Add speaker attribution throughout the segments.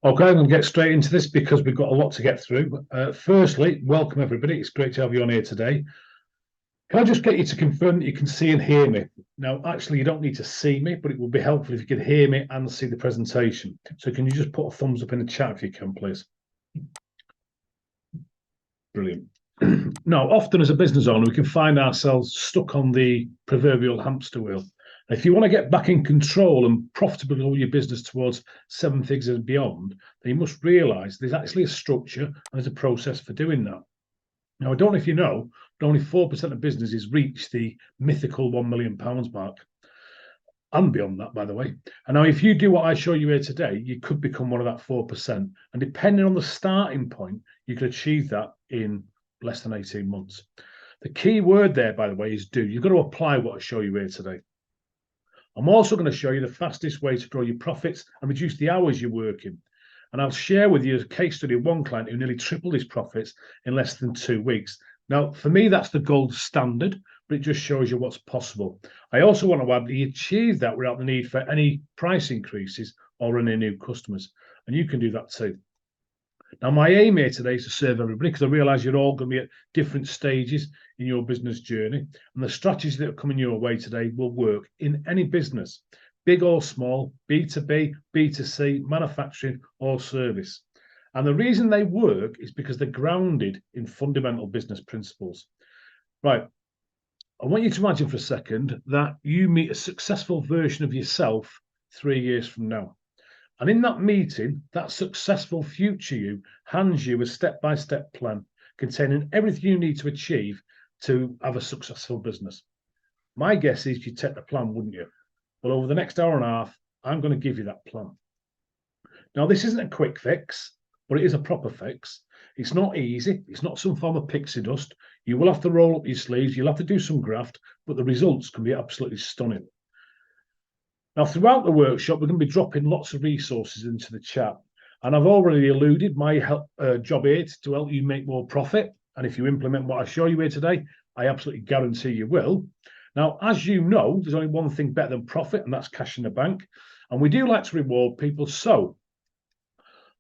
Speaker 1: Okay, I'm going to get straight into this because we've got a lot to get through. Firstly, welcome everybody. It's great to have you on here today. Can I just get you to confirm that you can see and hear me? Now, actually, you don't need to see me, but it would be helpful if you could hear me and see the presentation. So can you just put a thumbs up in the chat if you can, please? Brilliant. Now, often as a business owner, we can find ourselves stuck on the proverbial hamster wheel. If you want to get back in control and profitably grow your business towards seven figures and beyond, then you must realise there's actually a structure and there's a process for doing that. Now, I don't know if you know, but only 4% of businesses reach the mythical £1 million mark and beyond that, by the way. And now, if you do what I show you here today, you could become one of that 4%. And depending on the starting point, you could achieve that in less than 18 months. The key word there, by the way, is do. You've got to apply what I show you here today. I'm also going to show you the fastest way to grow your profits and reduce the hours you're working. And I'll share with you a case study of one client who nearly tripled his profits in less than 2 weeks. Now, for me, that's the gold standard, but it just shows you what's possible. I also want to add that he achieved that without the need for any price increases or any new customers. And you can do that too. Now, my aim here today is to serve everybody because I realise you're all going to be at different stages in your business journey. And the strategies that are coming your way today will work in any business, big or small, B2B, B2C, manufacturing or service. And the reason they work is because they're grounded in fundamental business principles. Right. I want you to imagine for a second that you meet a successful version of yourself 3 years from now. And in that meeting, that successful future you hands you a step-by-step plan containing everything you need to achieve to have a successful business. My guess is you'd take the plan, wouldn't you? Well, over the next hour and a half, I'm going to give you that plan. Now, this isn't a quick fix, but it is a proper fix. It's not easy. It's not some form of pixie dust. You will have to roll up your sleeves. You'll have to do some graft, but the results can be absolutely stunning. Now, throughout the workshop, we're going to be dropping lots of resources into the chat. And I've already alluded my job here is to help you make more profit. And if you implement what I show you here today, I absolutely guarantee you will. Now, as you know, there's only one thing better than profit, and that's cash in the bank. And we do like to reward people. So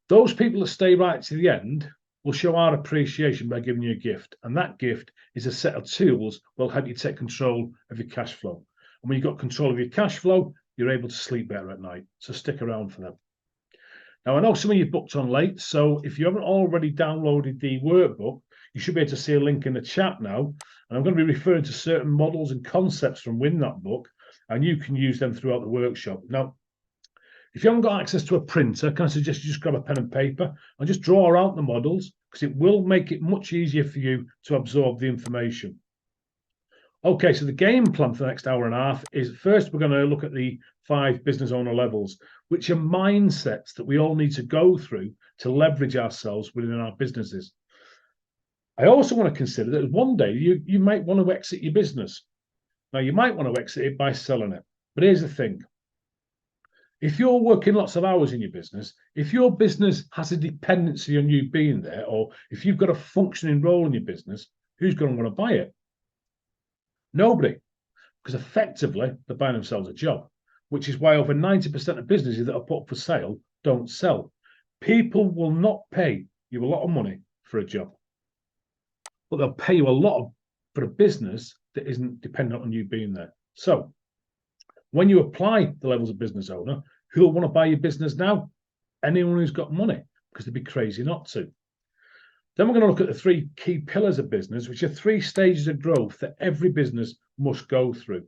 Speaker 1: those people that stay right to the end will show our appreciation by giving you a gift. And that gift is a set of tools that will help you take control of your cash flow. And when you've got control of your cash flow, you're able to sleep better at night. So stick around for them. Now, I know some of you booked on late, so if you haven't already downloaded the workbook, you should be able to see a link in the chat now. And I'm going to be referring to certain models and concepts from within that book, and you can use them throughout the workshop. Now, if you haven't got access to a printer, can I suggest you just grab a pen and paper and just draw out the models, because it will make it much easier for you to absorb the information. Okay, so the game plan for the next hour and a half is first we're going to look at the 5 business owner levels, which are mindsets that we all need to go through to leverage ourselves within our businesses. I also want to consider that one day you might want to exit your business. Now, you might want to exit it by selling it. But here's the thing. If you're working lots of hours in your business, if your business has a dependency on you being there, or if you've got a functioning role in your business, who's going to want to buy it? Nobody, because effectively they're buying themselves a job, which is why over 90% of businesses that are put up for sale don't sell. People will not pay you a lot of money for a job, but they'll pay you a lot for a business that isn't dependent on you being there. So when you apply the levels of business owner, who will want to buy your business now? Anyone who's got money, because they'd be crazy not to. Then we're going to look at the 3 key pillars of business, which are 3 stages of growth that every business must go through.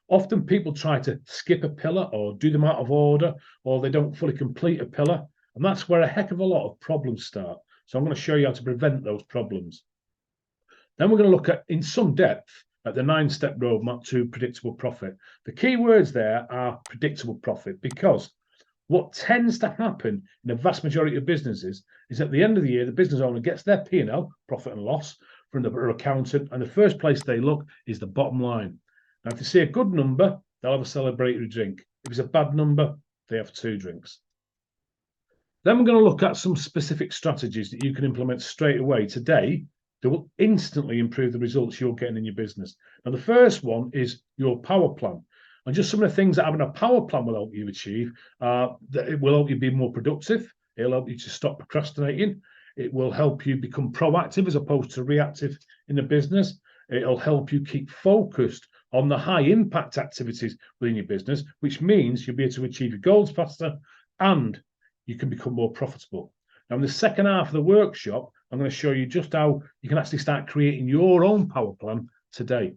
Speaker 1: Often people try to skip a pillar or do them out of order, or they don't fully complete a pillar. And that's where a heck of a lot of problems start. So I'm going to show you how to prevent those problems. Then we're going to look at, in some depth, at the 9-step roadmap to predictable profit. The key words there are predictable profit, because what tends to happen in a vast majority of businesses is at the end of the year, the business owner gets their P&L, profit and loss, from their accountant, and the first place they look is the bottom line. Now, if they see a good number, they'll have a celebratory drink. If it's a bad number, they have 2 drinks. Then we're going to look at some specific strategies that you can implement straight away today that will instantly improve the results you're getting in your business. Now, the first one is your power plan. And just some of the things that having a power plan will help you achieve, that it will help you be more productive. It'll help you to stop procrastinating. It will help you become proactive as opposed to reactive in the business. It'll help you keep focused on the high impact activities within your business, which means you'll be able to achieve your goals faster and you can become more profitable. Now, in the second half of the workshop, I'm going to show you just how you can actually start creating your own power plan today.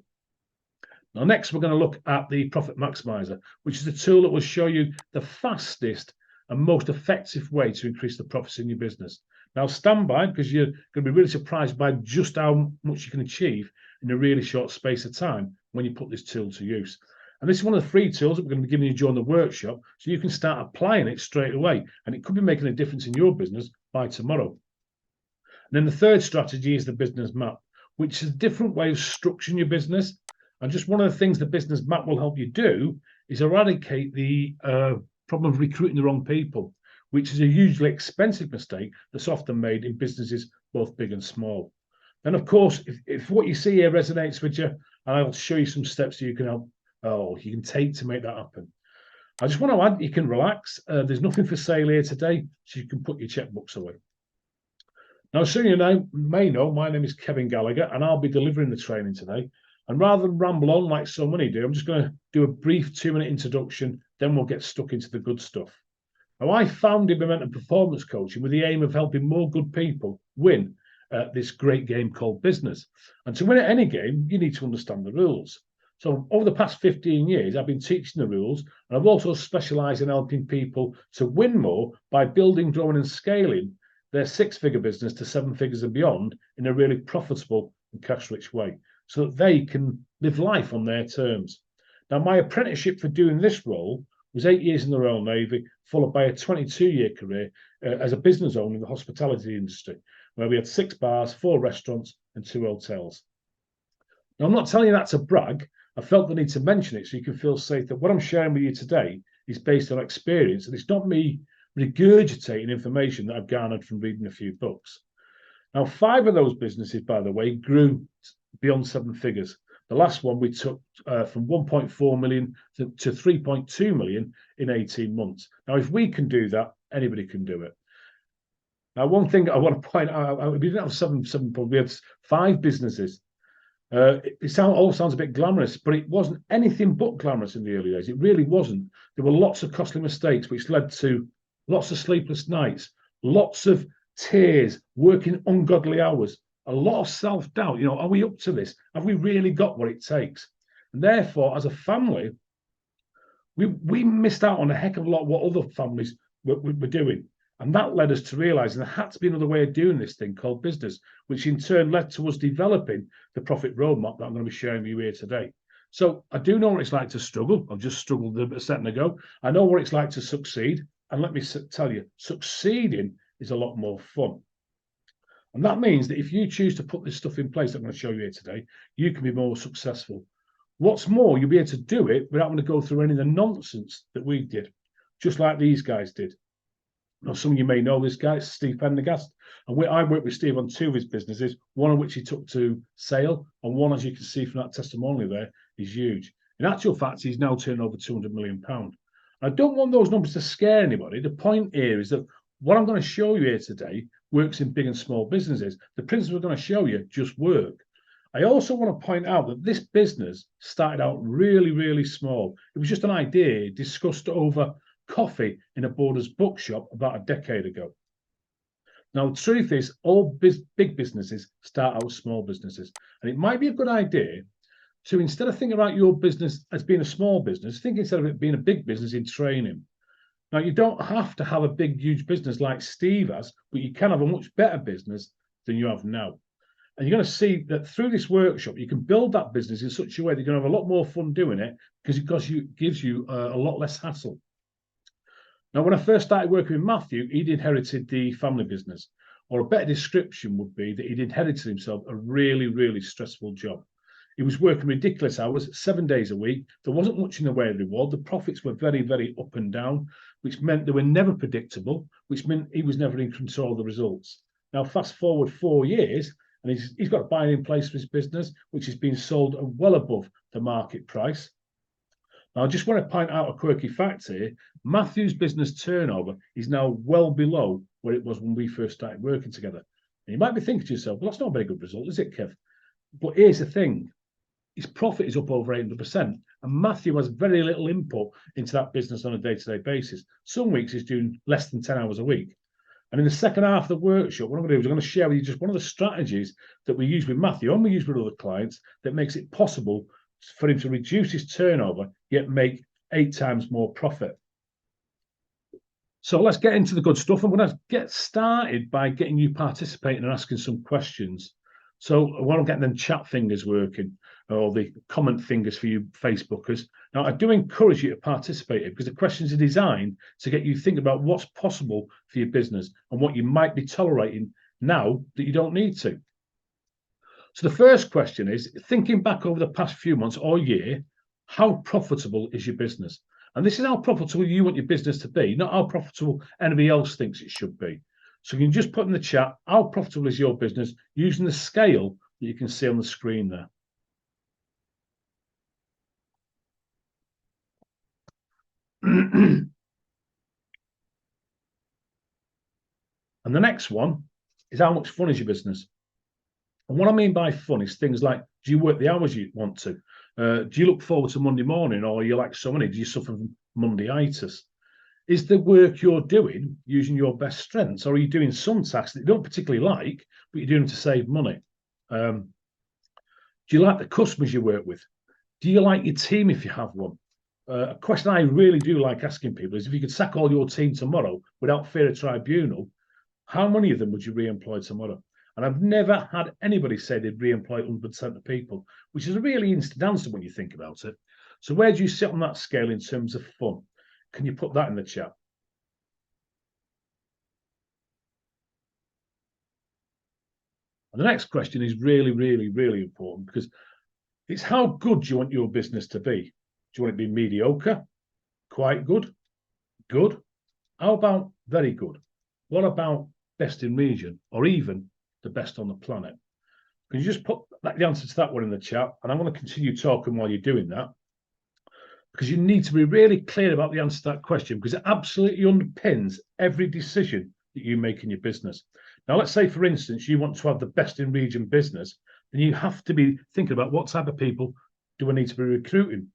Speaker 1: Now, next, we're going to look at the Profit Maximizer, which is a tool that will show you the fastest and most effective way to increase the profits in your business. Now, stand by, because you're going to be really surprised by just how much you can achieve in a really short space of time when you put this tool to use. And this is one of the free tools that we're going to be giving you during the workshop, so you can start applying it straight away, and it could be making a difference in your business by tomorrow. And then the third strategy is the business map, which is a different way of structuring your business. And just one of the things the business map will help you do is eradicate the problem of recruiting the wrong people, which is a hugely expensive mistake that's often made in businesses, both big and small. And of course, if what you see here resonates with you, and I'll show you some steps you can take to make that happen. I just want to add, you can relax. There's nothing for sale here today, so you can put your checkbooks away. Now, so you may know, my name is Kevin Gallagher, and I'll be delivering the training today. And rather than ramble on like so many do, I'm just going to do a brief 2-minute introduction, then we'll get stuck into the good stuff. Now, I founded Momentum Performance Coaching with the aim of helping more good people win this great game called business. And to win at any game, you need to understand the rules. So over the past 15 years, I've been teaching the rules, and I've also specialised in helping people to win more by building, growing and scaling their 6-figure business to 7 figures and beyond in a really profitable and cash-rich way, so that they can live life on their terms. Now, my apprenticeship for doing this role was 8 years in the Royal Navy, followed by a 22-year career as a business owner in the hospitality industry, where we had 6 bars, 4 restaurants and 2 hotels. Now, I'm not telling you that to brag. I felt the need to mention it so you can feel safe that what I'm sharing with you today is based on experience, and it's not me regurgitating information that I've garnered from reading a few books. Now, 5 of those businesses, by the way, grew beyond 7 figures. The last one we took from 1.4 million to 3.2 million in 18 months. Now, if we can do that, anybody can do it. Now, one thing I want to point out, we didn't have seven, we had 5 businesses. It all sounds a bit glamorous, but it wasn't anything but glamorous in the early days. It really wasn't. There were lots of costly mistakes, which led to lots of sleepless nights, lots of tears, working ungodly hours, a lot of self-doubt. You know, are we up to this? Have we really got what it takes? And therefore, as a family, we missed out on a heck of a lot of what other families were doing. And that led us to realize there had to be another way of doing this thing called business, which in turn led to us developing the profit roadmap that I'm going to be sharing with you here today. So I do know what it's like to struggle. I've just struggled a second ago. I know what it's like to succeed. And let me tell you, succeeding is a lot more fun. And that means that if you choose to put this stuff in place that I'm going to show you here today, you can be more successful. What's more, you'll be able to do it without having to go through any of the nonsense that we did, just like these guys did. Now, some of you may know this guy, it's Steve Pendergast. And I worked with Steve on 2 of his businesses, one of which he took to sale, and one, as you can see from that testimonial there, is huge. In actual fact, he's now turning over £200 million. I don't want those numbers to scare anybody. The point here is that what I'm going to show you here today works in big and small businesses. The principles I'm going to show you just work. I also want to point out that this business started out really, really small. It was just an idea discussed over coffee in a Borders bookshop about a decade ago. Now, the truth is, all big businesses start out as small businesses. And it might be a good idea to, instead of thinking about your business as being a small business, think instead of it being a big business in training. Now, you don't have to have a big, huge business like Steve has, but you can have a much better business than you have now. And you're going to see that through this workshop, you can build that business in such a way that you're going to have a lot more fun doing it because it gives you a lot less hassle. Now, when I first started working with Matthew, he'd inherited the family business, or a better description would be that he'd inherited himself a really, really stressful job. He was working ridiculous hours, 7 days a week. There wasn't much in the way of reward. The profits were very, very up and down, which meant they were never predictable, which meant he was never in control of the results. Now, fast forward 4 years, and he's got a buy-in place for his business, which has been sold well above the market price. Now, I just want to point out a quirky fact here. Matthew's business turnover is now well below where it was when we first started working together. And you might be thinking to yourself, well, that's not a very good result, is it, Kev? But here's the thing. His profit is up over 800%. And Matthew has very little input into that business on a day-to-day basis. Some weeks he's doing less than 10 hours a week. And in the second half of the workshop, what I'm going to do is I'm going to share with you just one of the strategies that we use with Matthew and we use with other clients that makes it possible for him to reduce his turnover, yet make 8 times more profit. So let's get into the good stuff. I'm going to get started by getting you participating and asking some questions. So while I'm getting them chat fingers working, or the comment fingers for you Facebookers. Now, I do encourage you to participate because the questions are designed to get you think about what's possible for your business and what you might be tolerating now that you don't need to. So the first question is, thinking back over the past few months or year, how profitable is your business? And this is how profitable you want your business to be, not how profitable anybody else thinks it should be. So you can just put in the chat, how profitable is your business using the scale that you can see on the screen there. And the next one is, how much fun is your business? And what I mean by fun is things like, do you work the hours you want to? Do you look forward to Monday morning, or are you like so many, do you suffer from Mondayitis? Is the work you're doing using your best strengths, or are you doing some tasks that you don't particularly like, but you're doing them to save money? Do you like the customers you work with? Do you like your team if you have one? A question I really do like asking people is, if you could sack all your team tomorrow without fear of tribunal, how many of them would you re-employ tomorrow? And I've never had anybody say they'd re-employ 100% of people, which is a really instant answer when you think about it. So where do you sit on that scale in terms of fun? Can you put that in the chat? And the next question is really, really, really important, because it's how good do you want your business to be? Do you want it to be mediocre, quite good, good? How about very good? What about best in region, or even the best on the planet? Can you just put the answer to that one in the chat? And I'm going to continue talking while you're doing that, because you need to be really clear about the answer to that question, because it absolutely underpins every decision that you make in your business. Now, let's say, for instance, you want to have the best in region business, then you have to be thinking about what type of people do I need to be recruiting?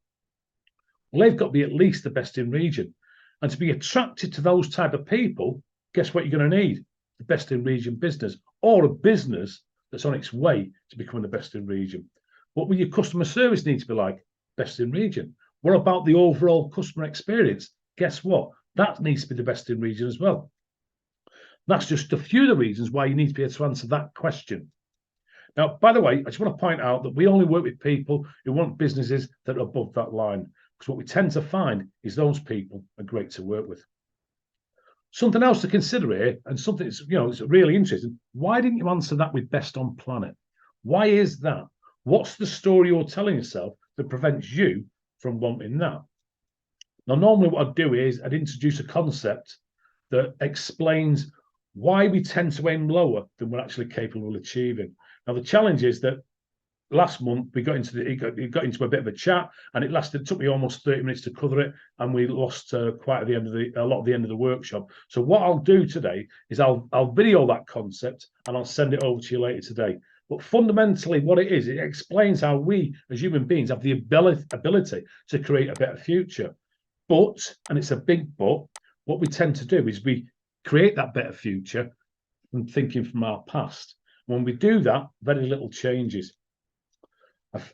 Speaker 1: Well, they've got to be at least the best in region. And to be attracted to those type of people, guess what you're going to need? The best in region business, or a business that's on its way to becoming the best in region. What will your customer service need to be like? Best in region. What about the overall customer experience? Guess what? That needs to be the best in region as well. That's just a few of the reasons why you need to be able to answer that question. Now, by the way, I just want to point out that we only work with people who want businesses that are above that line, because what we tend to find is those people are great to work with. Something else to consider here, and something that's, it's really interesting. Why didn't you answer that with best on planet? Why is that? What's the story you're telling yourself that prevents you from wanting that? Now, normally what I'd do is I'd introduce a concept that explains why we tend to aim lower than we're actually capable of achieving. Now, the challenge is that last month we got into it got into a bit of a chat, and it took me almost 30 minutes to cover it, and we lost quite at the end of a lot of the end of the workshop. So what I'll do today is I'll video that concept and I'll send it over to you later today. But fundamentally, what it is, it explains how we as human beings have the ability to create a better future. But, and it's a big but, what we tend to do is we create that better future from thinking from our past. When we do that, very little changes.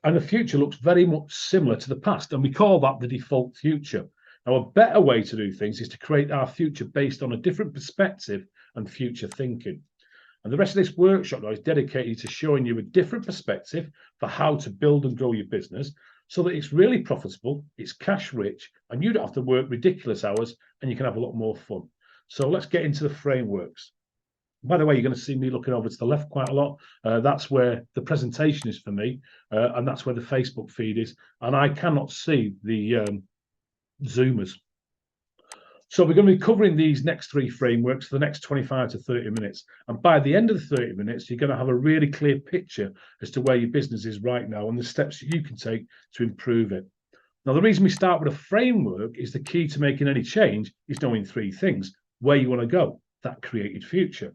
Speaker 1: And the future looks very much similar to the past, and we call that the default future. Now, a better way to do things is to create our future based on a different perspective and future thinking. And the rest of this workshop now is dedicated to showing you a different perspective for how to build and grow your business so that it's really profitable, it's cash rich, and you don't have to work ridiculous hours, and you can have a lot more fun. So let's get into the frameworks. By the way, you're going to see me looking over to the left quite a lot. That's where the presentation is for me, and that's where the Facebook feed is. And I cannot see the Zoomers. So we're going to be covering these next 3 frameworks for the next 25 to 30 minutes. And by the end of the 30 minutes, you're going to have a really clear picture as to where your business is right now and the steps that you can take to improve it. Now, the reason we start with a framework is the key to making any change is knowing three things: where you want to go, that created future.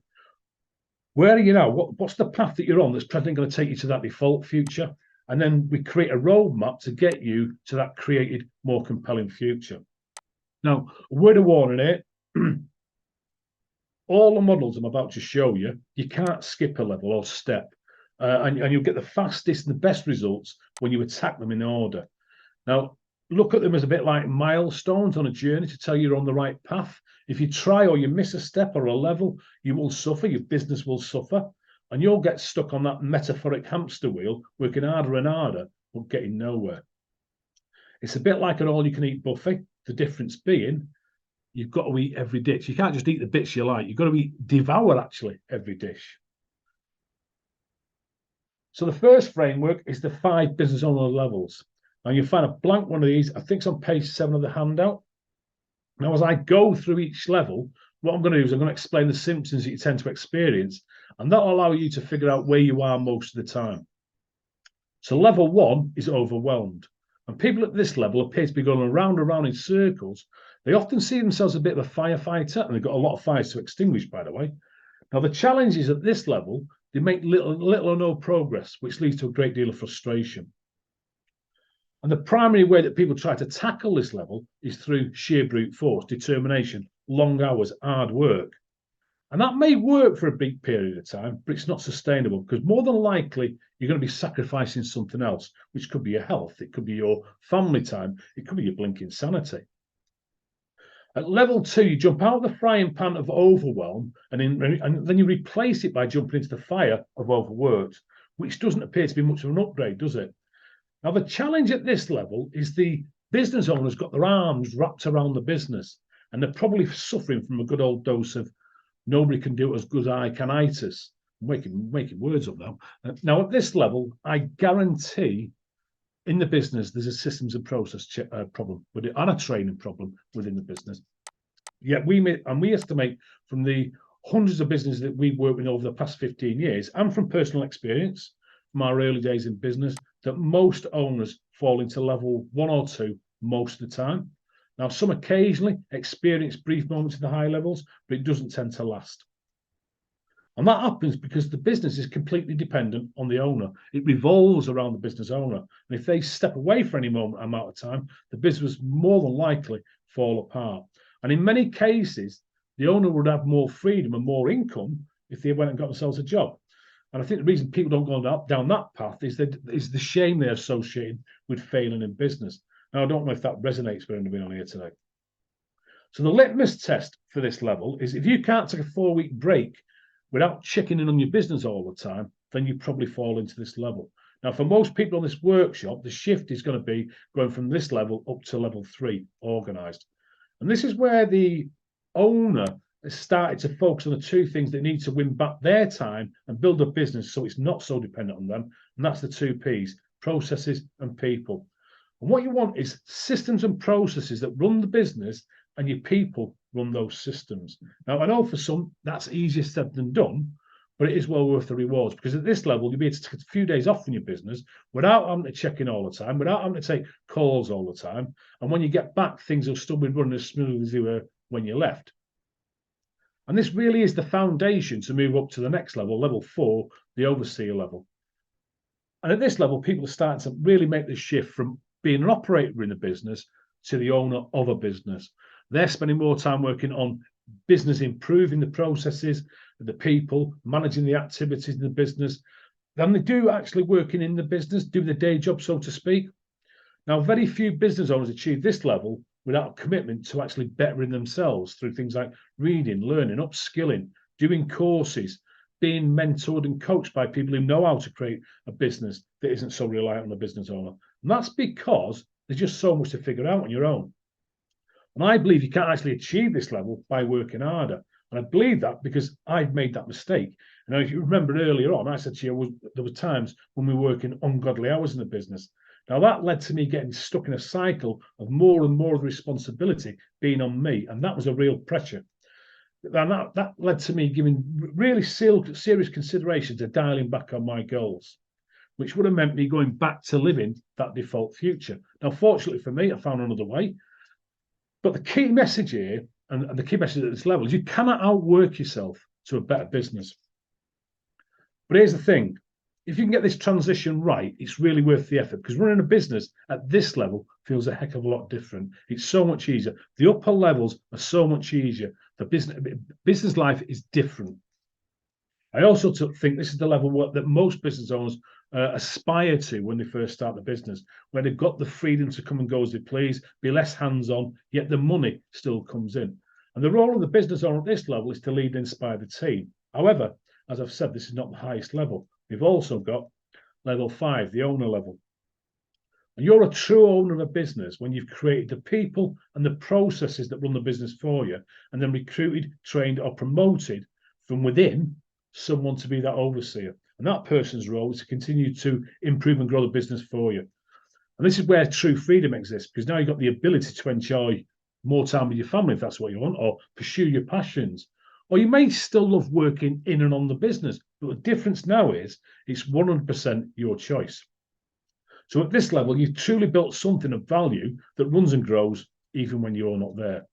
Speaker 1: Where are you now? What's the path that you're on that's presently going to take you to that default future? And then we create a roadmap to get you to that created, more compelling future. Now, a word of warning here, all the models I'm about to show you, you can't skip a level or step. And you'll get the fastest and the best results when you attack them in order. Now, look at them as a bit like milestones on a journey to tell you you're on the right path. If you try or you miss a step or a level, you will suffer, your business will suffer, and you'll get stuck on that metaphoric hamster wheel, working harder and harder, but getting nowhere. It's a bit like an all-you-can-eat buffet, the difference being you've got to eat every dish. You can't just eat the bits you like. You've got to devour, actually, every dish. So the first framework is the 5 business owner levels. Now, you'll find a blank one of these. I think it's on page 7 of the handout. Now, as I go through each level, what I'm going to do is I'm going to explain the symptoms that you tend to experience, and that'll allow you to figure out where you are most of the time. So level 1 is overwhelmed. And people at this level appear to be going around and around in circles. They often see themselves a bit of a firefighter, and they've got a lot of fires to extinguish, by the way. Now, the challenge is at this level, they make little or no progress, which leads to a great deal of frustration. And the primary way that people try to tackle this level is through sheer brute force, determination, long hours, hard work. And that may work for a big period of time, but it's not sustainable because more than likely you're going to be sacrificing something else, which could be your health, it could be your family time, it could be your blinking sanity. At level 2, you jump out of the frying pan of overwhelm and then you replace it by jumping into the fire of overworked, which doesn't appear to be much of an upgrade, does it? Now, the challenge at this level is the business owner's got their arms wrapped around the business, and they're probably suffering from a good old dose of nobody can do it as good as I can-itis. I'm making words up now. Now, at this level, I guarantee in the business there's a systems and process problem with it, and a training problem within the business. Yet we estimate from the hundreds of businesses that we've worked with over the past 15 years, and from personal experience from our early days in business, that most owners fall into level 1 or 2 most of the time. Now, some occasionally experience brief moments in the high levels, but it doesn't tend to last. And that happens because the business is completely dependent on the owner. It revolves around the business owner. And if they step away for any amount of time, the business more than likely fall apart. And in many cases, the owner would have more freedom and more income if they went and got themselves a job. And I think the reason people don't go down that path is the shame they're associated with failing in business. Now, I don't know if that resonates with anybody on here today. So the litmus test for this level is if you can't take a 4-week break without checking in on your business all the time, then you probably fall into this level. Now, for most people on this workshop, the shift is going to be going from this level up to level 3, organised. And this is where the owner has started to focus on the 2 things that need to win back their time and build a business so it's not so dependent on them. And that's the 2 Ps, processes and people. And what you want is systems and processes that run the business, and your people run those systems. Now, I know for some that's easier said than done, but it is well worth the rewards, because at this level, you'll be able to take a few days off from your business without having to check in all the time, without having to take calls all the time. And when you get back, things will still be running as smooth as they were when you left. And this really is the foundation to move up to the next level, level 4, the overseer level. And at this level, people are starting to really make the shift from being an operator in a business to the owner of a business. They're spending more time working on business, improving the processes, the people, managing the activities in the business, than they do actually working in the business, doing the day job, so to speak. Now, very few business owners achieve this level without a commitment to actually bettering themselves through things like reading, learning, upskilling, doing courses, being mentored and coached by people who know how to create a business that isn't so reliant on the business owner. And that's because there's just so much to figure out on your own. And I believe you can't actually achieve this level by working harder. And I believe that because I've made that mistake. And if you remember earlier on, I said to you, there were times when we were working ungodly hours in the business. Now, that led to me getting stuck in a cycle of more and more of the responsibility being on me. And that was a real pressure. And that led to me giving really serious consideration to dialing back on my goals. which would have meant me going back to living that default future. Now, fortunately for me, I found another way. But the key message here, and the key message at this level, is you cannot outwork yourself to a better business. But here's the thing. If you can get this transition right, it's really worth the effort, because running a business at this level feels a heck of a lot different. It's so much easier. The upper levels are so much easier. The business life is different. I also think this is the level that most business owners aspire to when they first start the business, where they've got the freedom to come and go as they please, be less hands-on, yet the money still comes in. And the role of the business owner at this level is to lead and inspire the team. However, as I've said, this is not the highest level. We've also got level 5, the owner level. And you're a true owner of a business when you've created the people and the processes that run the business for you, and then recruited, trained, or promoted from within someone to be that overseer. And that person's role is to continue to improve and grow the business for you. And this is where true freedom exists, because now you've got the ability to enjoy more time with your family if that's what you want, or pursue your passions. Or you may still love working in and on the business, but the difference now is it's 100% your choice. So at this level, you've truly built something of value that runs and grows even when you're not there.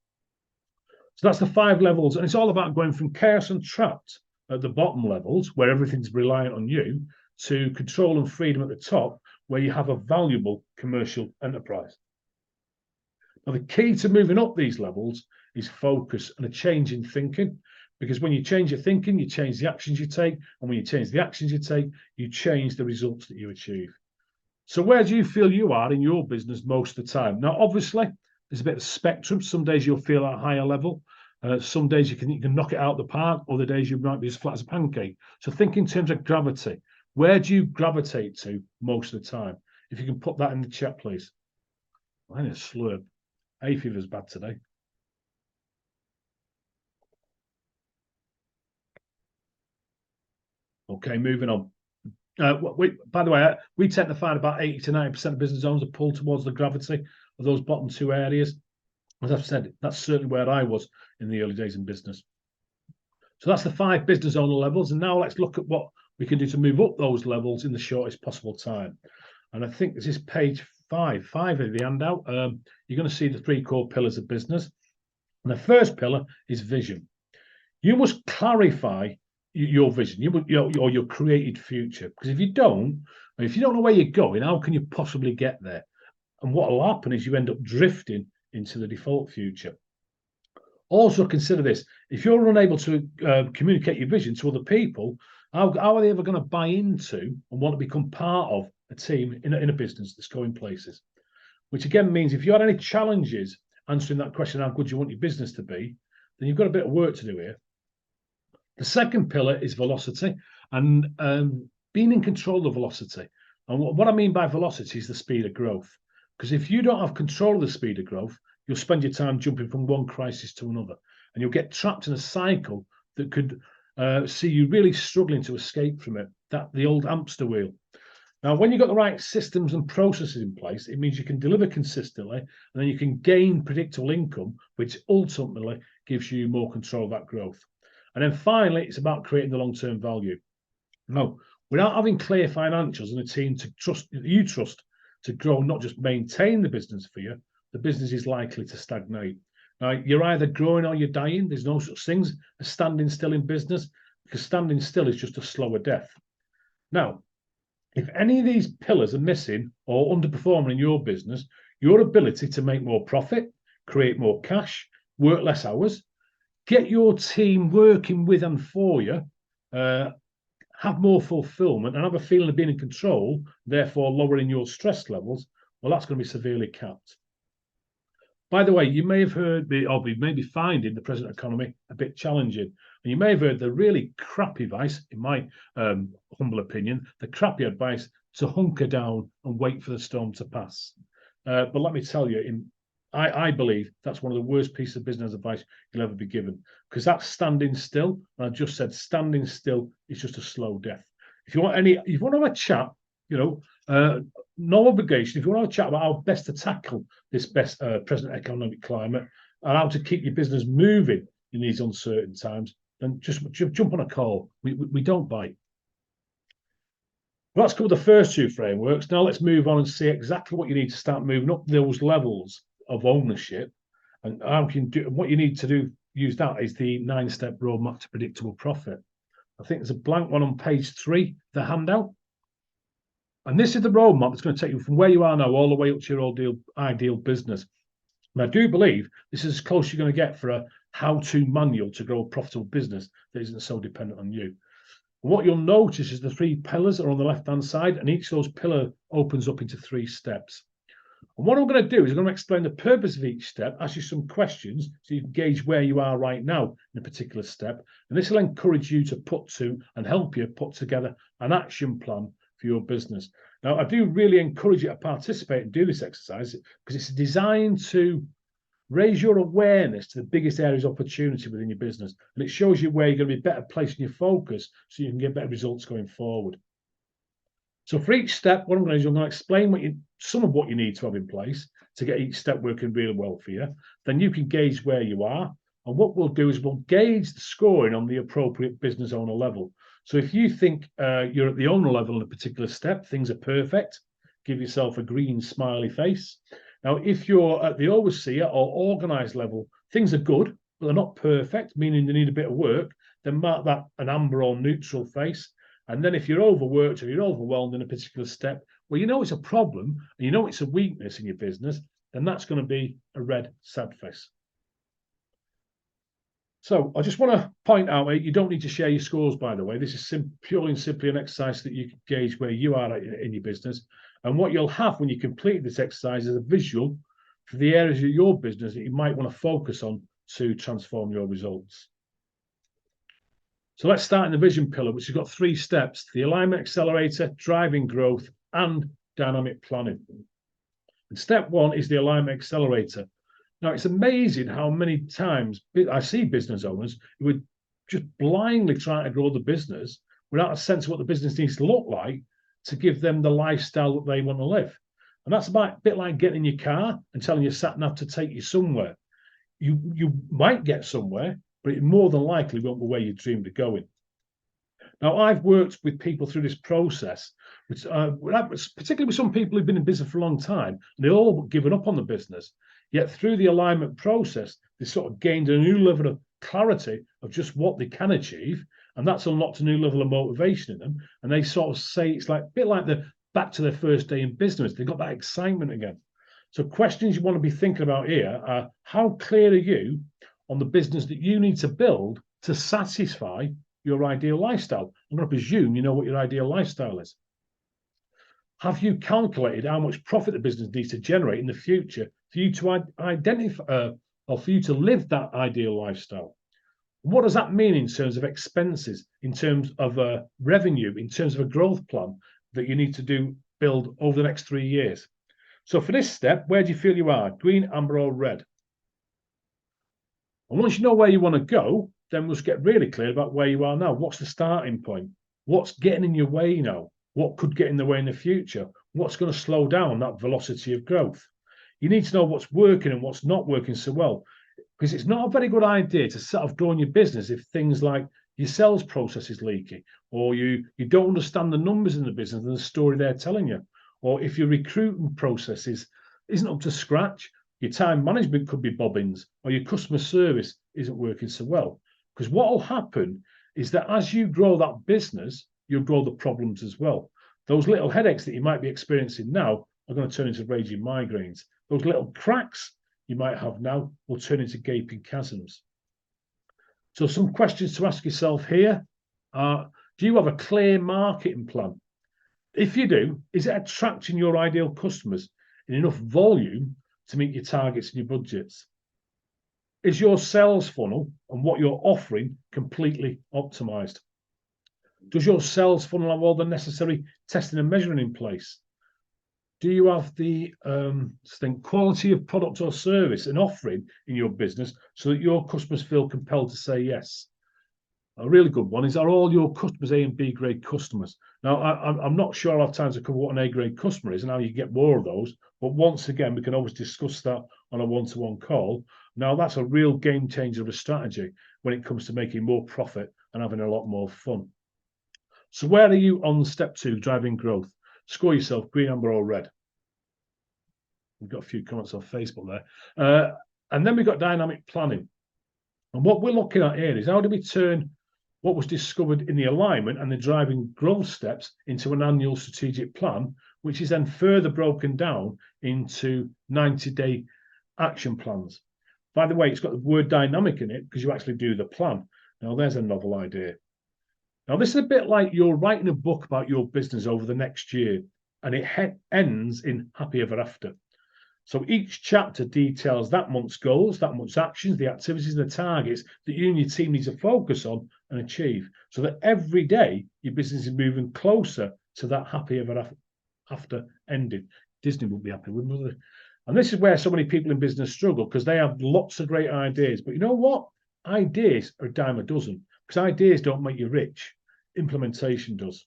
Speaker 1: So that's the 5 levels, and it's all about going from chaos and trapped at the bottom levels, where everything's reliant on you, to control and freedom at the top, where you have a valuable commercial enterprise. Now, the key to moving up these levels is focus and a change in thinking, because when you change your thinking, you change the actions you take, and when you change the actions you take, you change the results that you achieve. So where do you feel you are in your business most of the time? Now, obviously, there's a bit of spectrum. Some days you'll feel at a higher level. Some days you can knock it out of the park. Other days you might be as flat as a pancake. So think in terms of gravity. Where do you gravitate to most of the time? If you can put that in the chat, please. I need a slurp. Hay fever's bad today. Okay, moving on. By the way, we tend to find about 80 to 90% of business owners are pulled towards the gravity of those bottom 2 areas. As I've said, that's certainly where I was in the early days in business. So that's the 5 business owner levels. And now let's look at what we can do to move up those levels in the shortest possible time. And I think this is page 5 of the handout. You're going to see the 3 core pillars of business. And the first pillar is vision. You must clarify your vision, your created future. Because if you don't know where you're going, how can you possibly get there? And what will happen is you end up drifting into the default future. Also consider this: if you're unable to communicate your vision to other people, how are they ever going to buy into and want to become part of a team in a business that's going places? Which again means if you had any challenges answering that question, how good you want your business to be, then you've got a bit of work to do here. The second pillar is velocity, and being in control of velocity. And what I mean by velocity is the speed of growth. Because if you don't have control of the speed of growth, you'll spend your time jumping from one crisis to another, and you'll get trapped in a cycle that could see you really struggling to escape from it. The old hamster wheel. Now, when you've got the right systems and processes in place, it means you can deliver consistently, and then you can gain predictable income, which ultimately gives you more control of that growth. And then finally, it's about creating the long-term value. Now, without having clear financials and a team you trust to grow, not just maintain the business for you, the business is likely to stagnate. Now, you're either growing or you're dying. There's no such things as standing still in business, because standing still is just a slower death. Now, if any of these pillars are missing or underperforming in your business, your ability to make more profit, create more cash, work less hours, get your team working with and for you, have more fulfillment, and have a feeling of being in control, therefore lowering your stress levels, well, that's going to be severely capped. By the way, you may have heard maybe finding the present economy a bit challenging. And you may have heard the really crappy advice, in my humble opinion, the crappy advice to hunker down and wait for the storm to pass. But let me tell you, I believe that's one of the worst pieces of business advice you'll ever be given, because that's standing still. And I just said standing still is just a slow death. If you want to have a chat, no obligation. If you want to have a chat about how best to tackle this present economic climate and how to keep your business moving in these uncertain times, then just jump on a call. We don't bite. Well, that's covered the first two frameworks. Now let's move on and see exactly what you need to start moving up those levels of ownership, and how can do what you need to do. Use that is the 9-step roadmap to predictable profit. I think there's a blank one on page 3, the handout. And this is the roadmap that's going to take you from where you are now all the way up to your ideal business. And I do believe this is as close as you're going to get for a how-to manual to grow a profitable business that isn't so dependent on you. And what you'll notice is the 3 pillars are on the left-hand side, and each of those pillars opens up into 3 steps. And what I'm going to do is I'm going to explain the purpose of each step, ask you some questions so you can gauge where you are right now in a particular step. And this will encourage you to put to and help you put together an action plan for your business. Now, I do really encourage you to participate and do this exercise because it's designed to raise your awareness to the biggest areas of opportunity within your business. And it shows you where you're going to be better placing your focus so you can get better results going forward. So for each step, what I'm going to do is I'm going to explain some of what you need to have in place to get each step working really well for you. Then you can gauge where you are. And what we'll do is we'll gauge the scoring on the appropriate business owner level. So if you think you're at the owner level in a particular step, things are perfect, give yourself a green smiley face. Now, if you're at the overseer or organized level, things are good, but they're not perfect, meaning they need a bit of work, then mark that an amber or neutral face. And then if you're overworked or you're overwhelmed in a particular step, well, you know it's a problem and you know it's a weakness in your business, then that's going to be a red sad face. So I just want to point out, you don't need to share your scores, by the way. This is purely and simply an exercise that you can gauge where you are in your business. And what you'll have when you complete this exercise is a visual for the areas of your business that you might want to focus on to transform your results. So let's start in the vision pillar, which has got 3 steps: the alignment accelerator, driving growth, and dynamic planning. And step 1 is the alignment accelerator. Now, it's amazing how many times I see business owners who are just blindly trying to grow the business without a sense of what the business needs to look like to give them the lifestyle that they want to live. And that's a bit like getting in your car and telling your sat nav to take you somewhere. You might get somewhere, but it more than likely won't be where you dreamed of going. Now, I've worked with people through this process, which, particularly with some people who've been in business for a long time, and they've all given up on the business. Yet through the alignment process, they sort of gained a new level of clarity of just what they can achieve, and that's unlocked a new level of motivation in them. And they sort of say it's like a bit like the back to their first day in business. They've got that excitement again. So questions you want to be thinking about here are: how clear are you on the business that you need to build to satisfy your ideal lifestyle? I'm going to presume you know what your ideal lifestyle is. Have you calculated how much profit the business needs to generate in the future for you to identify or for you to live that ideal lifestyle? What does that mean in terms of expenses, in terms of revenue, in terms of a growth plan that you need to build over the next 3 years? So for this step, where do you feel you are? Green, amber, or red? And once you know where you want to go, then we'll get really clear about where you are now. What's the starting point? What's getting in your way now? What could get in the way in the future? What's going to slow down that velocity of growth? You need to know what's working and what's not working so well, because it's not a very good idea to set off growing your business if things like your sales process is leaky, or you don't understand the numbers in the business and the story they're telling you, or if your recruiting process isn't up to scratch, your time management could be bobbins, or your customer service isn't working so well. Because what will happen is that as you grow that business, you'll grow the problems as well. Those little headaches that you might be experiencing now are going to turn into raging migraines. Those little cracks you might have now will turn into gaping chasms. So some questions to ask yourself here are: do you have a clear marketing plan? If you do, is it attracting your ideal customers in enough volume to meet your targets and your budgets? Is your sales funnel and what you're offering completely optimized? Does your sales funnel have all the necessary testing and measuring in place? Do you have the quality of product or service and offering in your business so that your customers feel compelled to say yes? A really good one is: are all your customers A and B grade customers? Now, I'm not sure I'll have time to cover what an A grade customer is and how you get more of those, but once again, we can always discuss that on a one-to-one call. Now, that's a real game changer of a strategy when it comes to making more profit and having a lot more fun. So where are you on step 2, driving growth? Score yourself green, amber, or red. We've got a few comments on Facebook there. And then we've got dynamic planning. And what we're looking at here is how do we turn what was discovered in the alignment and the driving growth steps into an annual strategic plan, which is then further broken down into 90-day action plans. By the way, it's got the word dynamic in it because you actually do the plan. Now, there's a novel idea. Now, this is a bit like you're writing a book about your business over the next year, and it ends in happy ever after. So each chapter details that month's goals, that month's actions, the activities, and the targets that you and your team need to focus on and achieve, so that every day your business is moving closer to that happy ever after ending. Disney would be happy, wouldn't they? And this is where so many people in business struggle because they have lots of great ideas. But you know what? Ideas are a dime a dozen because ideas don't make you rich. Implementation does.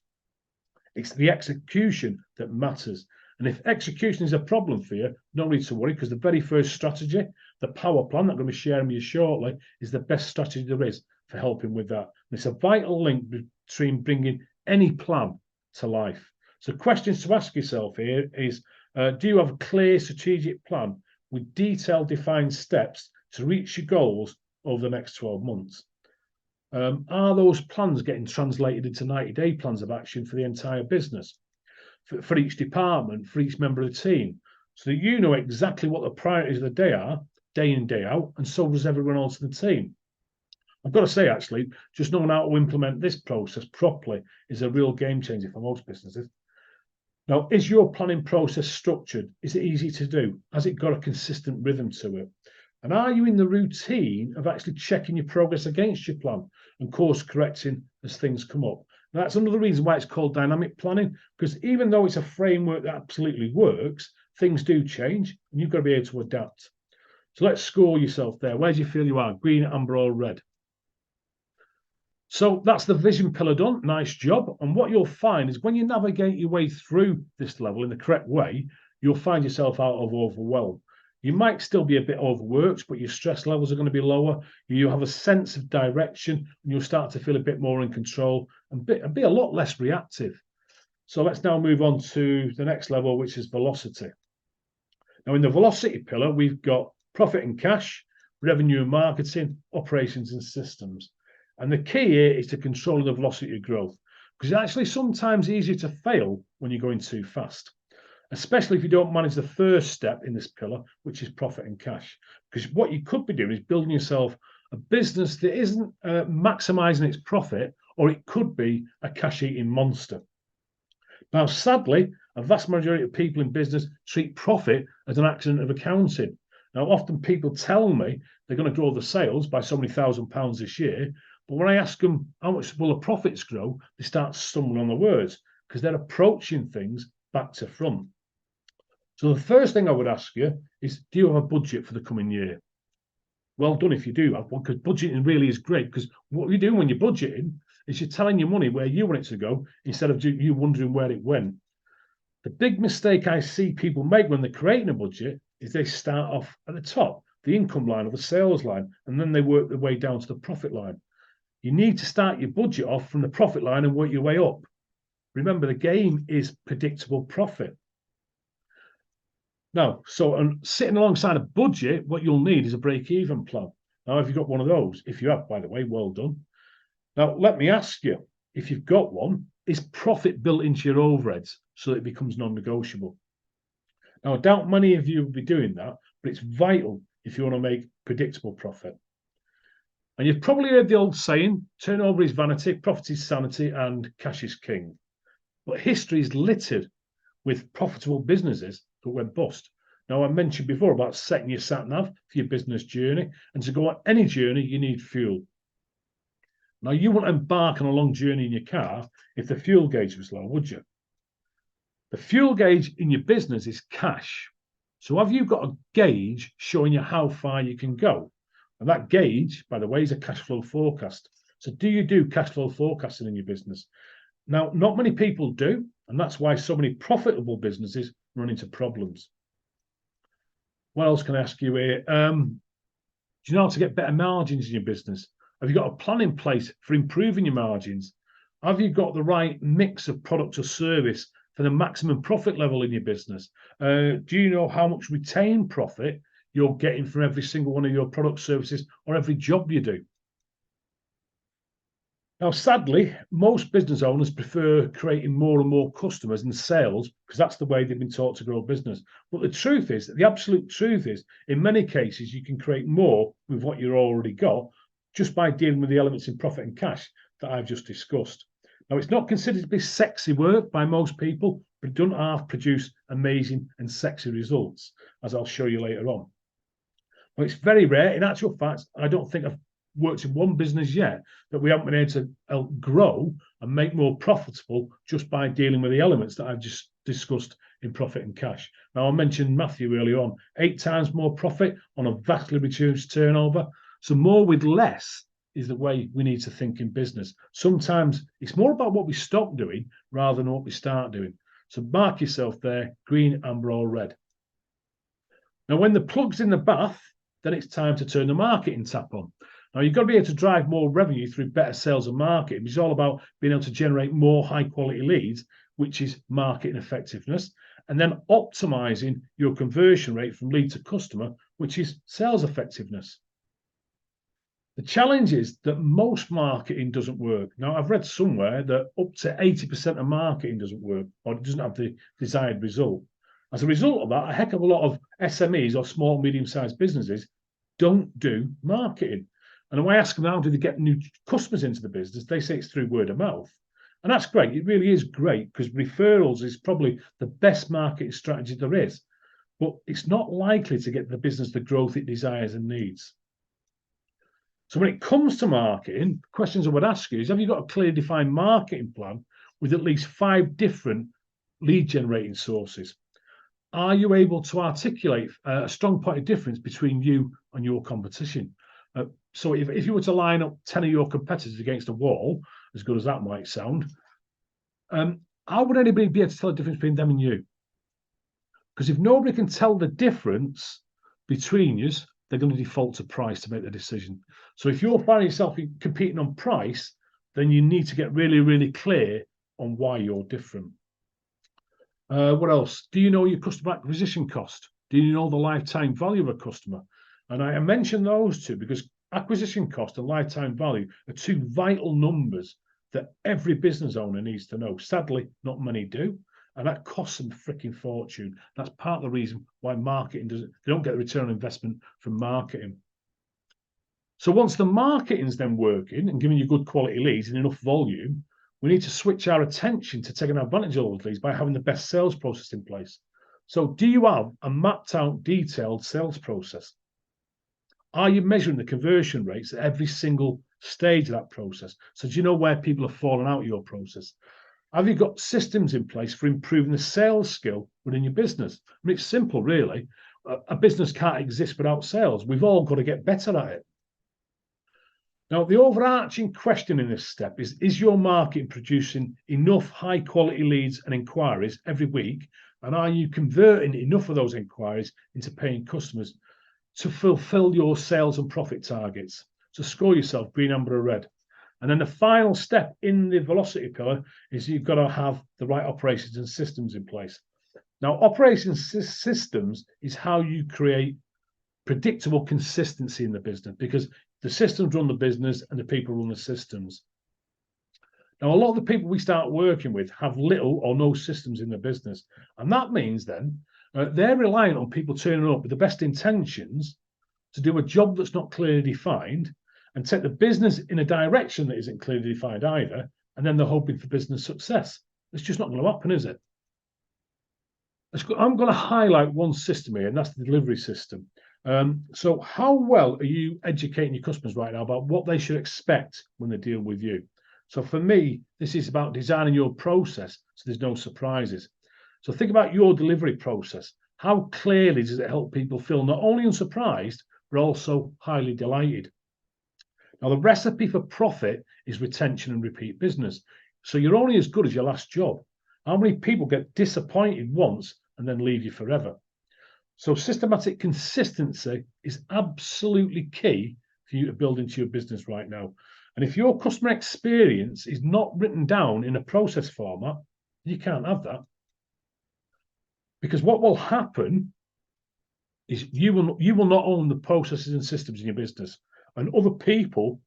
Speaker 1: It's the execution that matters. And if execution is a problem for you, no need to worry because the very first strategy, the power plan that I'm going to be sharing with you shortly, is the best strategy there is for helping with that. And it's a vital link between bringing any plan to life. So questions to ask yourself here is, do you have a clear strategic plan with detailed defined steps to reach your goals over the next 12 months? Are those plans getting translated into 90-day plans of action for the entire business, for each department, for each member of the team, so that you know exactly what the priorities of the day are, day in, day out, and so does everyone else in the team? I've got to say, actually, just knowing how to implement this process properly is a real game changer for most businesses. Now, is your planning process structured? Is it easy to do? Has it got a consistent rhythm to it? And are you in the routine of actually checking your progress against your plan and course correcting as things come up? Now, that's another reason why it's called dynamic planning, because even though it's a framework that absolutely works, things do change and you've got to be able to adapt. So let's score yourself there. Where do you feel you are? Green, amber, or red? So that's the vision pillar done. Nice job. And what you'll find is when you navigate your way through this level in the correct way, you'll find yourself out of overwhelm. You might still be a bit overworked, but your stress levels are going to be lower. You have a sense of direction, and you'll start to feel a bit more in control and be a lot less reactive. So let's now move on to the next level, which is velocity. Now, in the velocity pillar, we've got profit and cash, revenue and marketing, operations and systems. And the key here is to control the velocity of growth, because it's actually sometimes easier to fail when you're going too fast, especially if you don't manage the first step in this pillar, which is profit and cash. Because what you could be doing is building yourself a business that isn't maximizing its profit, or it could be a cash-eating monster. Now, sadly, a vast majority of people in business treat profit as an accident of accounting. Now, often people tell me they're going to grow the sales by so many £1,000 this year, but when I ask them how much will the profits grow, they start stumbling on the words because they're approaching things back to front. So the first thing I would ask you is, do you have a budget for the coming year? Well done if you do have one, because budgeting really is great, because what you do when you're budgeting is you're telling your money where you want it to go instead of you wondering where it went. The big mistake I see people make when they're creating a budget is they start off at the top, the income line or the sales line, and then they work their way down to the profit line. You need to start your budget off from the profit line and work your way up. Remember, the game is predictable profit. Now, sitting alongside a budget, what you'll need is a break-even plan. Now, have you got one of those? If you have, by the way, well done. Now, let me ask you, if you've got one, is profit built into your overheads so that it becomes non-negotiable? Now, I doubt many of you will be doing that, but it's vital if you want to make predictable profit. And you've probably heard the old saying, turnover is vanity, profit is sanity, and cash is king. But history is littered with profitable businesses that went bust. Now, I mentioned before about setting your sat-nav for your business journey, and to go on any journey, you need fuel. Now, you wouldn't embark on a long journey in your car if the fuel gauge was low, would you? The fuel gauge in your business is cash. So have you got a gauge showing you how far you can go? And that gauge, by the way, is a cash flow forecast. So do you do cash flow forecasting in your business? Now, not many people do, and that's why so many profitable businesses run into problems. What else can I ask you here? Do you know how to get better margins in your business? Have you got a plan in place for improving your margins? Have you got the right mix of product or service for the maximum profit level in your business? Do you know how much retained profit you're getting from every single one of your product services or every job you do? Now, sadly, most business owners prefer creating more and more customers and sales because that's the way they've been taught to grow business. But the truth is, the absolute truth is, in many cases, you can create more with what you've already got just by dealing with the elements in profit and cash that I've just discussed. Now, it's not considered to be sexy work by most people, but it doesn't half produce amazing and sexy results, as I'll show you later on. Well, it's very rare. In actual fact, I don't think I've worked in one business yet that we haven't been able to help grow and make more profitable just by dealing with the elements that I've just discussed in profit and cash. Now, I mentioned Matthew earlier on, 8 times more profit on a vastly reduced turnover. So more with less is the way we need to think in business. Sometimes it's more about what we stop doing rather than what we start doing. So mark yourself there, green, amber, or red. Now, when the plug's in the bath, then it's time to turn the marketing tap on. Now, you've got to be able to drive more revenue through better sales and marketing. It's all about being able to generate more high quality leads, which is marketing effectiveness, and then optimizing your conversion rate from lead to customer, which is sales effectiveness. The challenge is that most marketing doesn't work. Now, I've read somewhere that up to 80% of marketing doesn't work or it doesn't have the desired result. As a result of that, a heck of a lot of SMEs or small, medium-sized businesses don't do marketing. And when I ask them how do they get new customers into the business, they say it's through word of mouth. And that's great. It really is great because referrals is probably the best marketing strategy there is. But it's not likely to get the business the growth it desires and needs. So when it comes to marketing, questions I would ask you is, have you got a clearly defined marketing plan with at least 5 different lead generating sources? Are you able to articulate a strong point of difference between you and your competition? So if you were to line up 10 of your competitors against a wall, as good as that might sound, how would anybody be able to tell the difference between them and you? Because if nobody can tell the difference between you, they're going to default to price to make the decision. So if you're finding yourself competing on price, then you need to get really, really clear on why you're different. What else? Do you know your customer acquisition cost? Do you know the lifetime value of a customer? And I mention those two because acquisition cost and lifetime value are 2 vital numbers that every business owner needs to know. Sadly, not many do. And that costs them a freaking fortune. That's part of the reason why marketing they don't get the return on investment from marketing. So once the marketing's then working and giving you good quality leads in enough volume, we need to switch our attention to taking advantage of those leads by having the best sales process in place. So do you have a mapped out, detailed sales process? Are you measuring the conversion rates at every single stage of that process? So do you know where people are falling out of your process? Have you got systems in place for improving the sales skill within your business? I mean, it's simple, really. A business can't exist without sales. We've all got to get better at it. Now, the overarching question in this step is your marketing producing enough high quality leads and inquiries every week? And are you converting enough of those inquiries into paying customers to fulfill your sales and profit targets? So score yourself green, amber, or red. And then the final step in the velocity pillar is you've got to have the right operations and systems in place. Now, operations systems is how you create predictable consistency in the business because the systems run the business and the people run the systems. Now, a lot of the people we start working with have little or no systems in their business. And that means then they're reliant on people turning up with the best intentions to do a job that's not clearly defined and take the business in a direction that isn't clearly defined either, and then they're hoping for business success. It's just not going to happen, is it? I'm going to highlight one system here, and that's the delivery system. So how well are you educating your customers right now about what they should expect when they deal with you? So for me, this is about designing your process so there's no surprises. So think about your delivery process. How clearly does it help people feel not only unsurprised, but also highly delighted? Now, the recipe for profit is retention and repeat business. So you're only as good as your last job. How many people get disappointed once and then leave you forever? So systematic consistency is absolutely key for you to build into your business right now. And if your customer experience is not written down in a process format, you can't have that. Because what will happen is you will not own the processes and systems in your business, and other people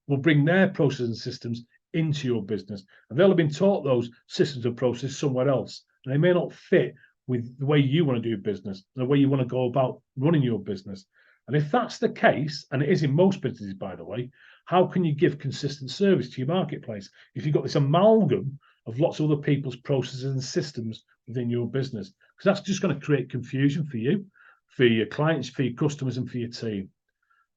Speaker 1: will bring their processes and systems into your business, and they'll have been taught those systems and processes somewhere else, and they may not fit with the way you want to do business, the way you want to go about running your business. And if that's the case, and it is in most businesses, by the way, how can you give consistent service to your marketplace if you've got this amalgam of lots of other people's processes and systems within your business? Because that's just going to create confusion for you, for your clients, for your customers, and for your team.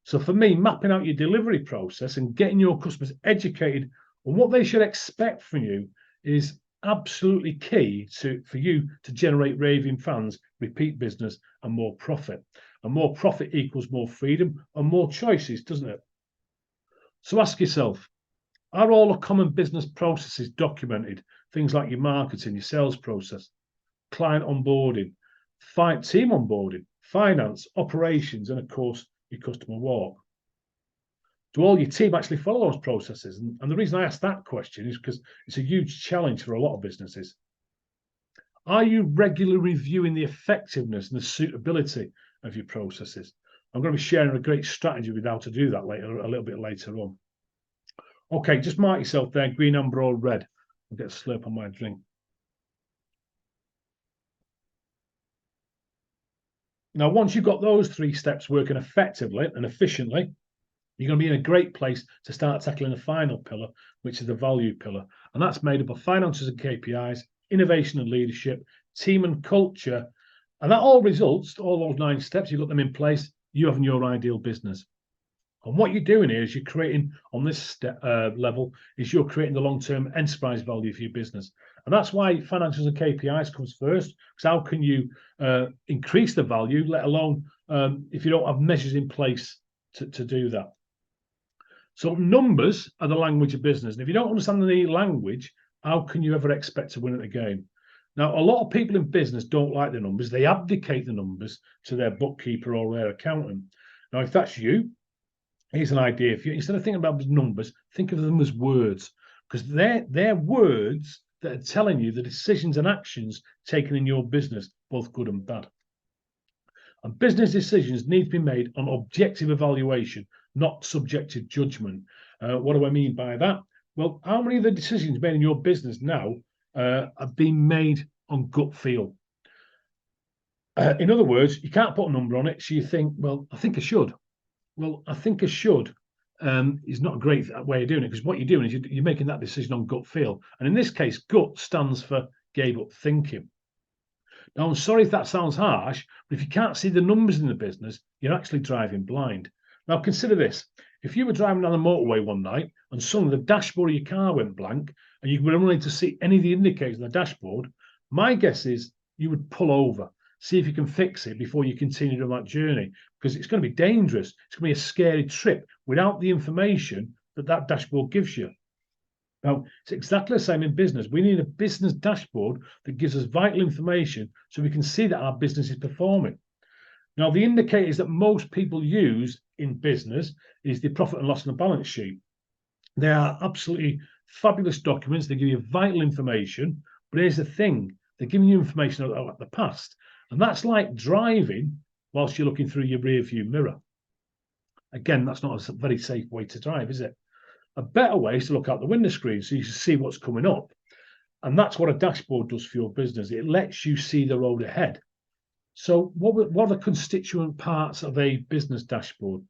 Speaker 1: So for me, mapping out your delivery process and getting your customers educated on what they should expect from you is absolutely key for you to generate raving fans, repeat business, and more profit. And more profit equals more freedom and more choices, doesn't it? So ask yourself, are all the common business processes documented? Things like your marketing, your sales process, client onboarding, team onboarding, finance, operations, and of course, your customer walk. Do all your team actually follow those processes? And the reason I ask that question is because it's a huge challenge for a lot of businesses. Are you regularly reviewing the effectiveness and the suitability of your processes? I'm going to be sharing a great strategy with how to do that later, a little bit later on. Okay, just mark yourself there, green, amber, or red. I'll get a slurp on my drink. Now, once you've got those 3 steps working effectively and efficiently, you're going to be in a great place to start tackling the final pillar, which is the value pillar. And that's made up of finances and KPIs, innovation and leadership, team and culture. And that all results, all those 9 steps, you've got them in place, you having your ideal business. And what you're doing here is you're creating, on this level, is you're creating the long-term enterprise value for your business. And that's why financials and KPIs comes first, because how can you increase the value, let alone if you don't have measures in place to do that. So numbers are the language of business. And if you don't understand the language, how can you ever expect to win at the game? Now, a lot of people in business don't like the numbers. They abdicate the numbers to their bookkeeper or their accountant. Now, if that's you, here's an idea. If you, instead of thinking about numbers, think of them as words, because they're words that are telling you the decisions and actions taken in your business, both good and bad. And business decisions need to be made on objective evaluation, not subjective judgment. What do I mean by that? Well, how many of the decisions made in your business now have been made on gut feel? In other words, you can't put a number on it, so you think, well, I think I should. Well, I think I should is not a great way of doing it, because what you're doing is you're making that decision on gut feel. And in this case, gut stands for gave up thinking. Now, I'm sorry if that sounds harsh, but if you can't see the numbers in the business, you're actually driving blind. Now, consider this. If you were driving down the motorway one night and suddenly the dashboard of your car went blank and you were unable to see any of the indicators on the dashboard, my guess is you would pull over, see if you can fix it before you continue on that journey, because it's going to be dangerous. It's going to be a scary trip without the information that dashboard gives you. Now, it's exactly the same in business. We need a business dashboard that gives us vital information so we can see that our business is performing. Now, the indicators that most people use in business is the profit and loss and the balance sheet. They are absolutely fabulous documents. They give you vital information, but here's the thing. They're giving you information about the past. And that's like driving whilst you're looking through your rear view mirror. Again, that's not a very safe way to drive, is it? A better way is to look out the window screen so you can see what's coming up. And that's what a dashboard does for your business. It lets you see the road ahead. So what are the constituent parts of a business dashboard?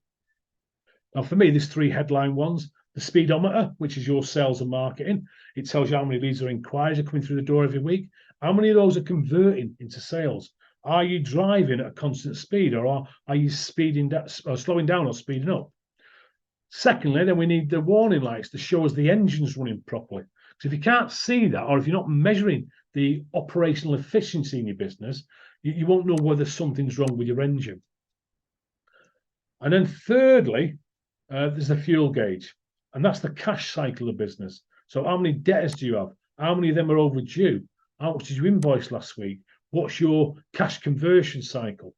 Speaker 1: Now, for me, there's 3 headline ones. The speedometer, which is your sales and marketing. It tells you how many leads or inquiries are coming through the door every week. How many of those are converting into sales? Are you driving at a constant speed, or are you speeding or slowing down or speeding up? Secondly, then we need the warning lights to show us the engine's running properly. So if you can't see that, or if you're not measuring the operational efficiency in your business, you won't know whether something's wrong with your engine. And then thirdly, there's the fuel gauge, and that's the cash cycle of business. So how many debtors do you have? How many of them are overdue? How much did you invoice last week? What's your cash conversion cycle?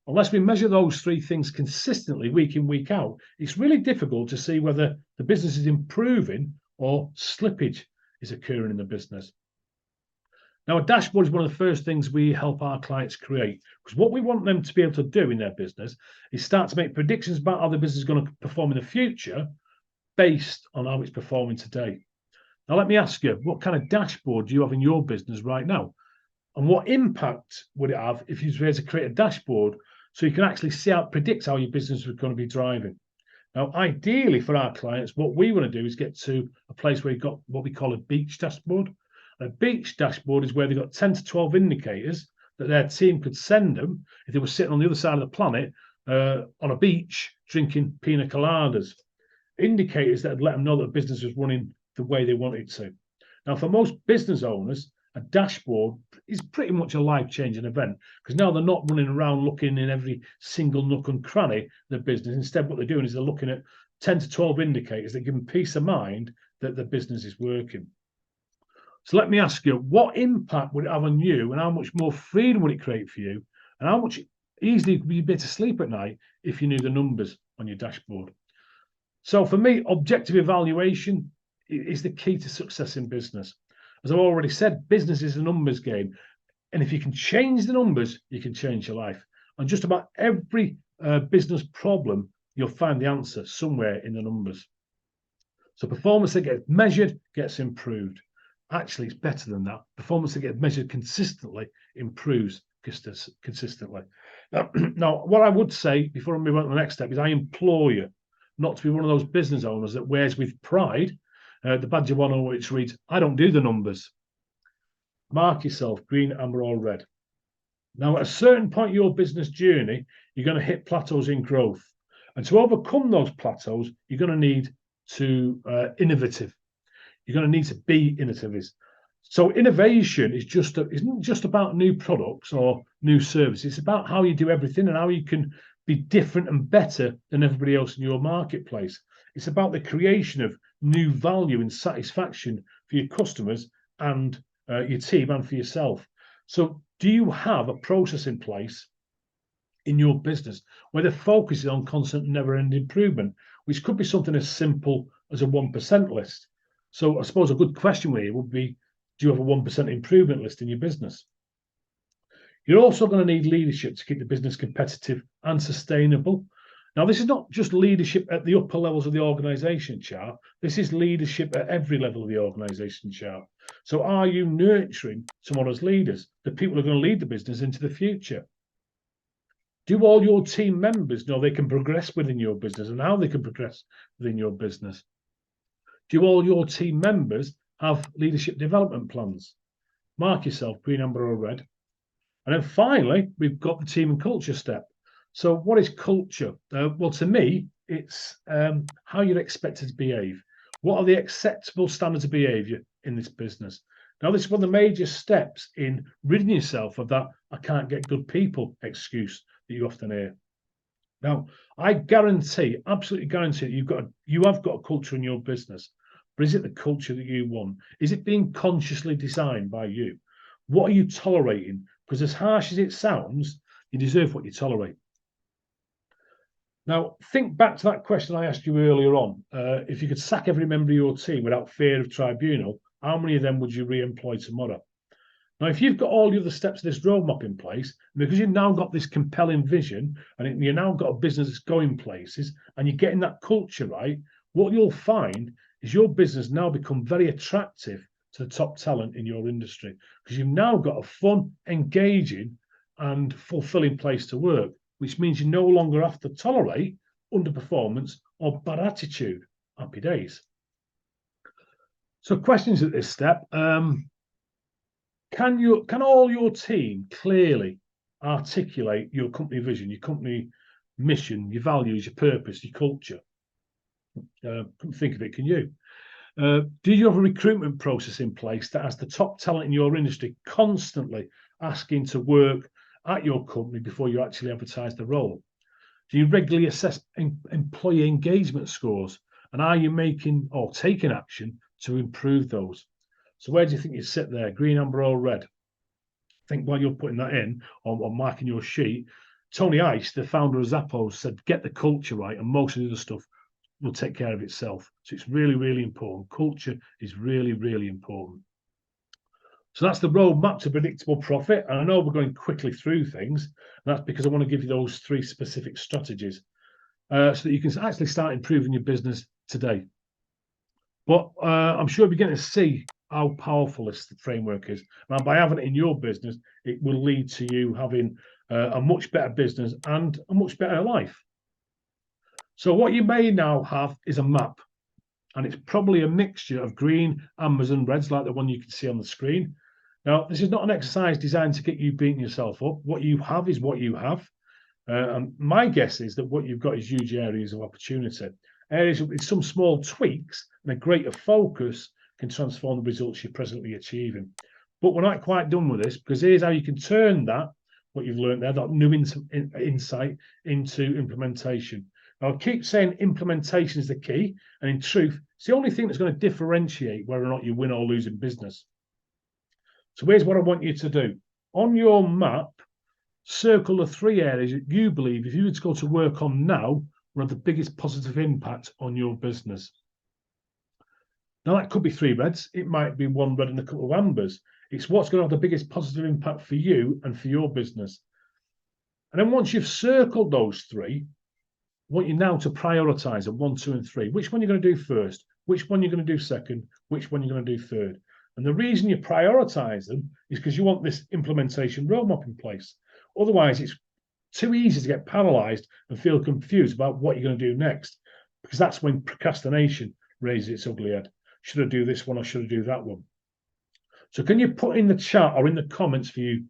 Speaker 1: Unless we measure those three things consistently week in, week out, it's really difficult to see whether the business is improving or slippage is occurring in the business. Now, a dashboard is one of the first things we help our clients create, because what we want them to be able to do in their business is start to make predictions about how the business is going to perform in the future based on how it's performing today. Now, let me ask you, what kind of dashboard do you have in your business right now? And what impact would it have if you were to create a dashboard so you can actually see how it predicts how your business is going to be driving? Now, ideally for our clients, what we want to do is get to a place where you've got what we call a beach dashboard. A beach dashboard is where they've got 10 to 12 indicators that their team could send them if they were sitting on the other side of the planet on a beach drinking pina coladas. Indicators that would let them know that the business was running the way they want it to. Now, for most business owners, a dashboard is pretty much a life-changing event, because now they're not running around looking in every single nook and cranny of the business. Instead, what they're doing is they're looking at 10 to 12 indicators that give them peace of mind that the business is working. So let me ask you, what impact would it have on you, and how much more freedom would it create for you, and how much easily would you be able to sleep at night if you knew the numbers on your dashboard? So for me, objective evaluation is the key to success in business. As I've already said, business is a numbers game. And if you can change the numbers, you can change your life. And just about every business problem, you'll find the answer somewhere in the numbers. So performance that gets measured gets improved. Actually, it's better than that. Performance that gets measured consistently improves consistently. Now, what I would say before I move on to the next step is I implore you not to be one of those business owners that wears with pride the badge of honor which reads, "I don't do the numbers." Mark yourself, green, amber, or red. Now, at a certain point in your business journey, you're going to hit plateaus in growth. And to overcome those plateaus, you're going to need to innovative. You're going to need to be innovative. So innovation isn't just about new products or new services. It's about how you do everything and how you can be different and better than everybody else in your marketplace. It's about the creation of new value and satisfaction for your customers and your team and for yourself. So do you have a process in place in your business where the focus is on constant never-ending improvement, which could be something as simple as a 1% list? So I suppose a good question with you would be, do you have a 1% improvement list in your business? You're also going to need leadership to keep the business competitive and sustainable. Now, this is not just leadership at the upper levels of the organization chart. This is leadership at every level of the organization chart. So are you nurturing tomorrow's leaders, the people who are going to lead the business into the future? Do all your team members know they can progress within your business and how they can progress within your business? Do all your team members have leadership development plans? Mark yourself, green, amber, or red. And then finally, we've got the team and culture step. So what is culture? Well, to me, it's how you're expected to behave. What are the acceptable standards of behavior in this business? Now, this is one of the major steps in ridding yourself of that "I can't get good people" excuse that you often hear. Now, I guarantee, absolutely guarantee that you have got a culture in your business, but is it the culture that you want? Is it being consciously designed by you? What are you tolerating? Because as harsh as it sounds, you deserve what you tolerate. Now, think back to that question I asked you earlier on. If you could sack every member of your team without fear of tribunal, how many of them would you re-employ tomorrow? Now, if you've got all the other steps of this roadmap in place, because you've now got this compelling vision and you've now got a business that's going places and you're getting that culture right, what you'll find is your business now become very attractive to the top talent in your industry, because you've now got a fun, engaging, and fulfilling place to work, which means you no longer have to tolerate underperformance or bad attitude. Happy days. So questions at this step. Can all your team clearly articulate your company vision, your company mission, your values, your purpose, your culture? Couldn't think of it, can you? Do you have a recruitment process in place that has the top talent in your industry constantly asking to work at your company before you actually advertise the role? Do you regularly assess employee engagement scores? And are you making or taking action to improve those? So where do you think you sit there, green, amber, or red? Think while you're putting that in or marking your sheet, Tony Ice, the founder of Zappos, said, get the culture right, and most of the other stuff will take care of itself. So it's really, really important. Culture is really, really important. So that's the roadmap to predictable profit. And I know we're going quickly through things. And that's because I want to give you those 3 specific strategies so that you can actually start improving your business today. But I'm sure you're beginning to see how powerful this framework is. And by having it in your business, it will lead to you having a much better business and a much better life. So what you may now have is a map, and it's probably a mixture of green, ambers, and reds, like the one you can see on the screen. Now, this is not an exercise designed to get you beating yourself up. What you have is what you have. And my guess is that what you've got is huge areas of opportunity. Areas with some small tweaks and a greater focus can transform the results you're presently achieving. But we're not quite done with this, because here's how you can turn that, what you've learned there, that new insight, into implementation. Now, I keep saying implementation is the key, and in truth, it's the only thing that's going to differentiate whether or not you win or lose in business. So here's what I want you to do. On your map, circle the 3 areas that you believe, if you were to go to work on now, will have the biggest positive impact on your business. Now, that could be 3 reds. It might be 1 red and a couple of ambers. It's what's going to have the biggest positive impact for you and for your business. And then once you've circled those 3, I want you now to prioritize them, 1, 2, and 3. Which one you're going to do first? Which one you're going to do second? Which one you're going to do third? And the reason you prioritize them is because you want this implementation roadmap in place. Otherwise, it's too easy to get paralyzed and feel confused about what you're going to do next, because that's when procrastination raises its ugly head. Should I do this one or should I do that one? So can you put in the chat or in the comments for you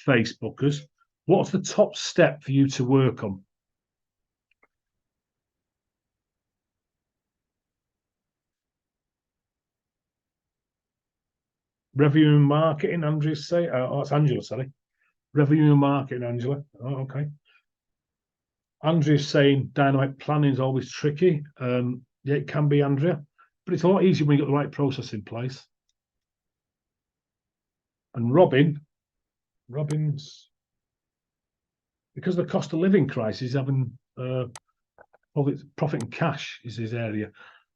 Speaker 1: Facebookers, what's the top step for you to work on? Revenue and marketing, Andrew say. Oh, it's Angela, sorry. Revenue and marketing, Angela. Oh, okay. Andrea's saying dynamic planning is always tricky. Yeah, it can be, Andrea, but it's a lot easier when you got the right process in place. And Robin's, because of the cost of living crisis, having profit and cash is his area.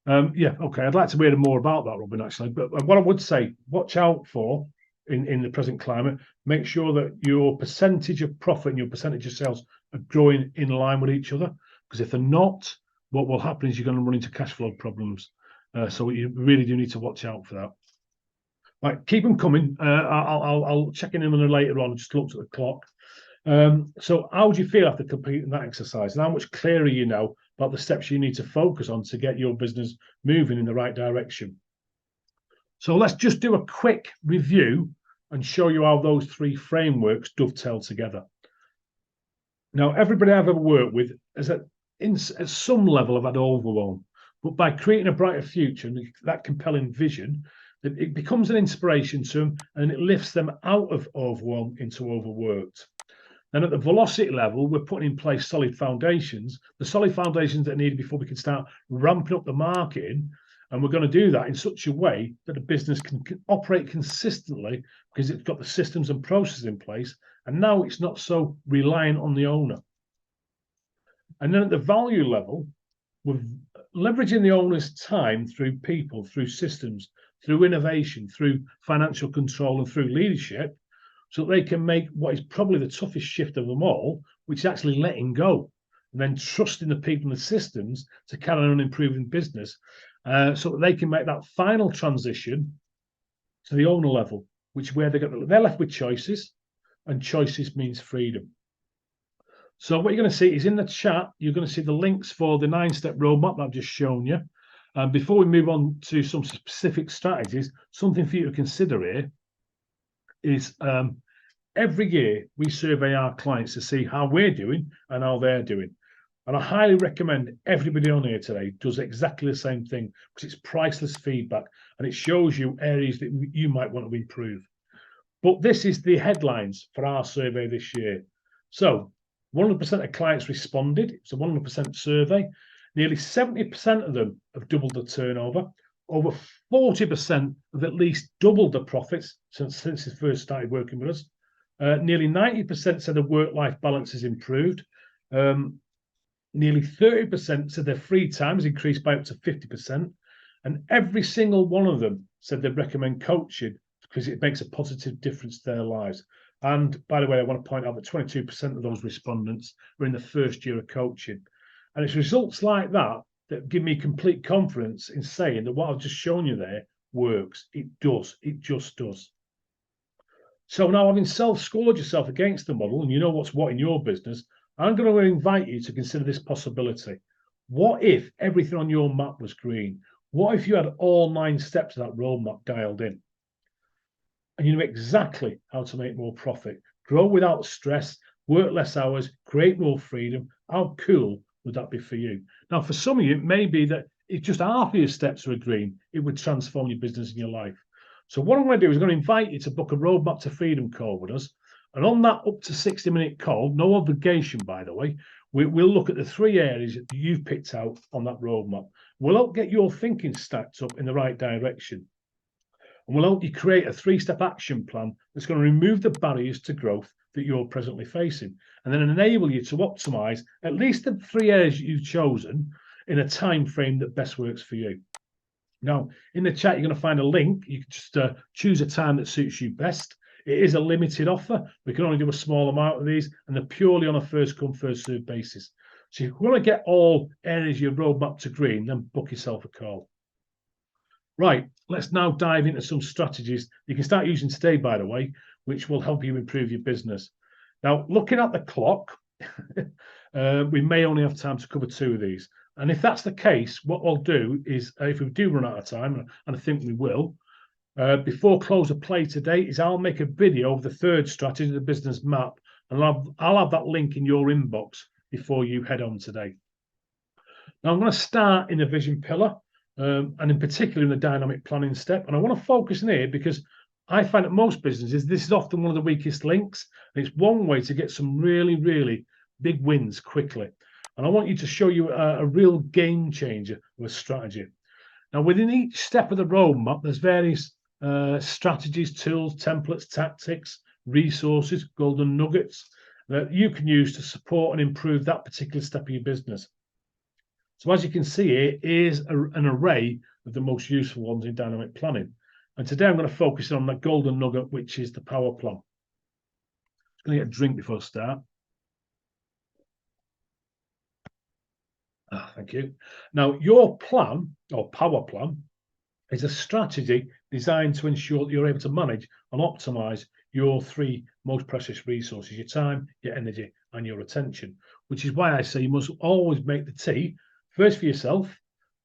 Speaker 1: Yeah, okay. I'd like to hear more about that, Robin, actually. But what I would say, watch out for in the present climate, make sure that your percentage of profit and your percentage of sales are growing in line with each other. Because if they're not, what will happen is you're going to run into cash flow problems. So you really do need to watch out for that. Right, keep them coming. I'll check in on them later on. Just looked at the clock. So how do you feel after completing that exercise? And how much clearer you know about the steps you need to focus on to get your business moving in the right direction? So let's just do a quick review and show you how those 3 frameworks dovetail together. Now, everybody I've ever worked with is at some level have had overwhelm, but by creating a brighter future and that compelling vision, it becomes an inspiration to them and it lifts them out of overwhelm into overworked. Then at the velocity level, we're putting in place solid foundations, the solid foundations that are needed before we can start ramping up the marketing. And we're going to do that in such a way that a business can operate consistently because it's got the systems and processes in place. And now it's not so reliant on the owner. And then at the value level, we're leveraging the owner's time through people, through systems, through innovation, through financial control, and through leadership, so that they can make what is probably the toughest shift of them all, which is actually letting go and then trusting the people and the systems to carry on improving business, so that they can make that final transition to the owner level, which where they're left with choices, and choices means freedom. So what you're going to see is in the chat, you're going to see the links for the 9-step roadmap that I've just shown you. Before we move on to some specific strategies, something for you to consider here is every year we survey our clients to see how we're doing and how they're doing. And I highly recommend everybody on here today does exactly the same thing, because it's priceless feedback and it shows you areas that you might want to improve. But this is the headlines for our survey this year. So 100% of clients responded. It's a 100% survey. Nearly 70% of them have doubled the turnover. Over 40% have at least doubled the profits since they first started working with us. Nearly 90% said the work-life balance has improved. Nearly 30% said their free time has increased by up to 50%. And every single one of them said they'd recommend coaching because it makes a positive difference to their lives. And by the way, I want to point out that 22% of those respondents were in the first year of coaching. And it's results like that that give me complete confidence in saying that what I've just shown you there works. It does. It just does. So now, having self-scored yourself against the model and you know what's what in your business, I'm going to invite you to consider this possibility. What if everything on your map was green? What if you had all 9 steps of that roadmap dialed in? And you know exactly how to make more profit, grow without stress, work less hours, create more freedom. How cool would that be for you? Now, for some of you, it may be that if just half of your steps were green, it would transform your business and your life. So what I'm going to do is I'm going to invite you to book a Roadmap to Freedom call with us. And on that up to 60-minute call, no obligation, by the way, we'll look at the 3 areas that you've picked out on that roadmap. We'll help get your thinking stacked up in the right direction. And we'll help you create a 3-step action plan that's going to remove the barriers to growth that you're presently facing, and then enable you to optimize at least the 3 areas you've chosen in a time frame that best works for you. Now, in the chat, you're going to find a link. You can just choose a time that suits you best. It is a limited offer. We can only do a small amount of these, and they're purely on a first-come, first-served basis. So if you want to get all areas of your roadmap to green, then book yourself a call. Right, let's now dive into some strategies you can start using today, by the way, which will help you improve your business. Now, looking at the clock, we may only have time to cover 2 of these. And if that's the case, what I'll do is, if we do run out of time, and I think we will, before close of play today, is I'll make a video of the 3rd strategy, the business map, and I'll have that link in your inbox before you head on today. Now, I'm going to start in the vision pillar, and in particular in the dynamic planning step. And I want to focus in here because I find that most businesses, this is often one of the weakest links. And it's one way to get some really, really big wins quickly. And I want you to show you a real game changer of a strategy. Now, within each step of the roadmap, there's various strategies, tools, templates, tactics, resources, golden nuggets that you can use to support and improve that particular step of your business. So as you can see here is an array of the most useful ones in dynamic planning. And today I'm going to focus on that golden nugget, which is the power plan. I'm going to get a drink before I start. Thank you. Now, your plan, or power plan, is a strategy designed to ensure that you're able to manage and optimize your 3 most precious resources, your time, your energy, and your attention, which is why I say you must always make the tea first for yourself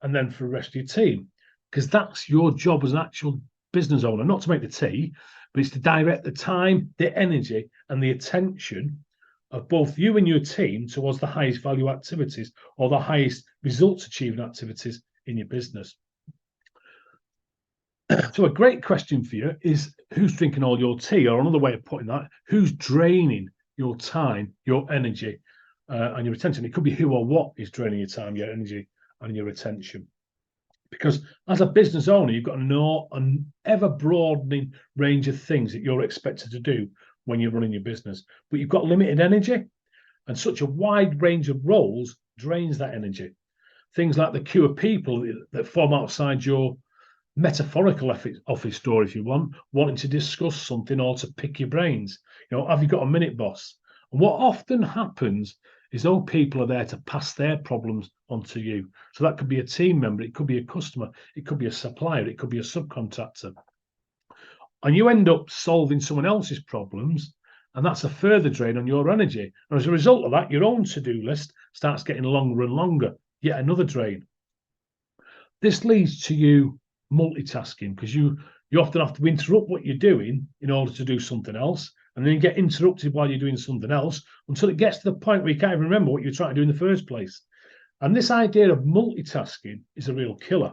Speaker 1: and then for the rest of your team, because that's your job as an actual business owner, not to make the tea, but it's to direct the time, the energy, and the attention of both you and your team towards the highest value activities or the highest results achieving activities in your business. So a great question for you is, who's drinking all your tea? Or another way of putting that, who's draining your time, your energy, and your attention? It could be who or what is draining your time, your energy, and your attention. Because as a business owner, you've got to know an ever-broadening range of things that you're expected to do when you're running your business. But you've got limited energy, and such a wide range of roles drains that energy. Things like the queue of people that form outside your metaphorical office door, if you want, wanting to discuss something or to pick your brains. You know, have you got a minute, boss? And what often happens is those people are there to pass their problems onto you. So that could be a team member, it could be a customer, it could be a supplier, it could be a subcontractor. And you end up solving someone else's problems, and that's a further drain on your energy. And as a result of that, your own to-do list starts getting longer and longer, yet another drain. This leads to you multitasking, because you often have to interrupt what you're doing in order to do something else, and then you get interrupted while you're doing something else until it gets to the point where you can't even remember what you're trying to do in the first place. And this idea of multitasking is a real killer,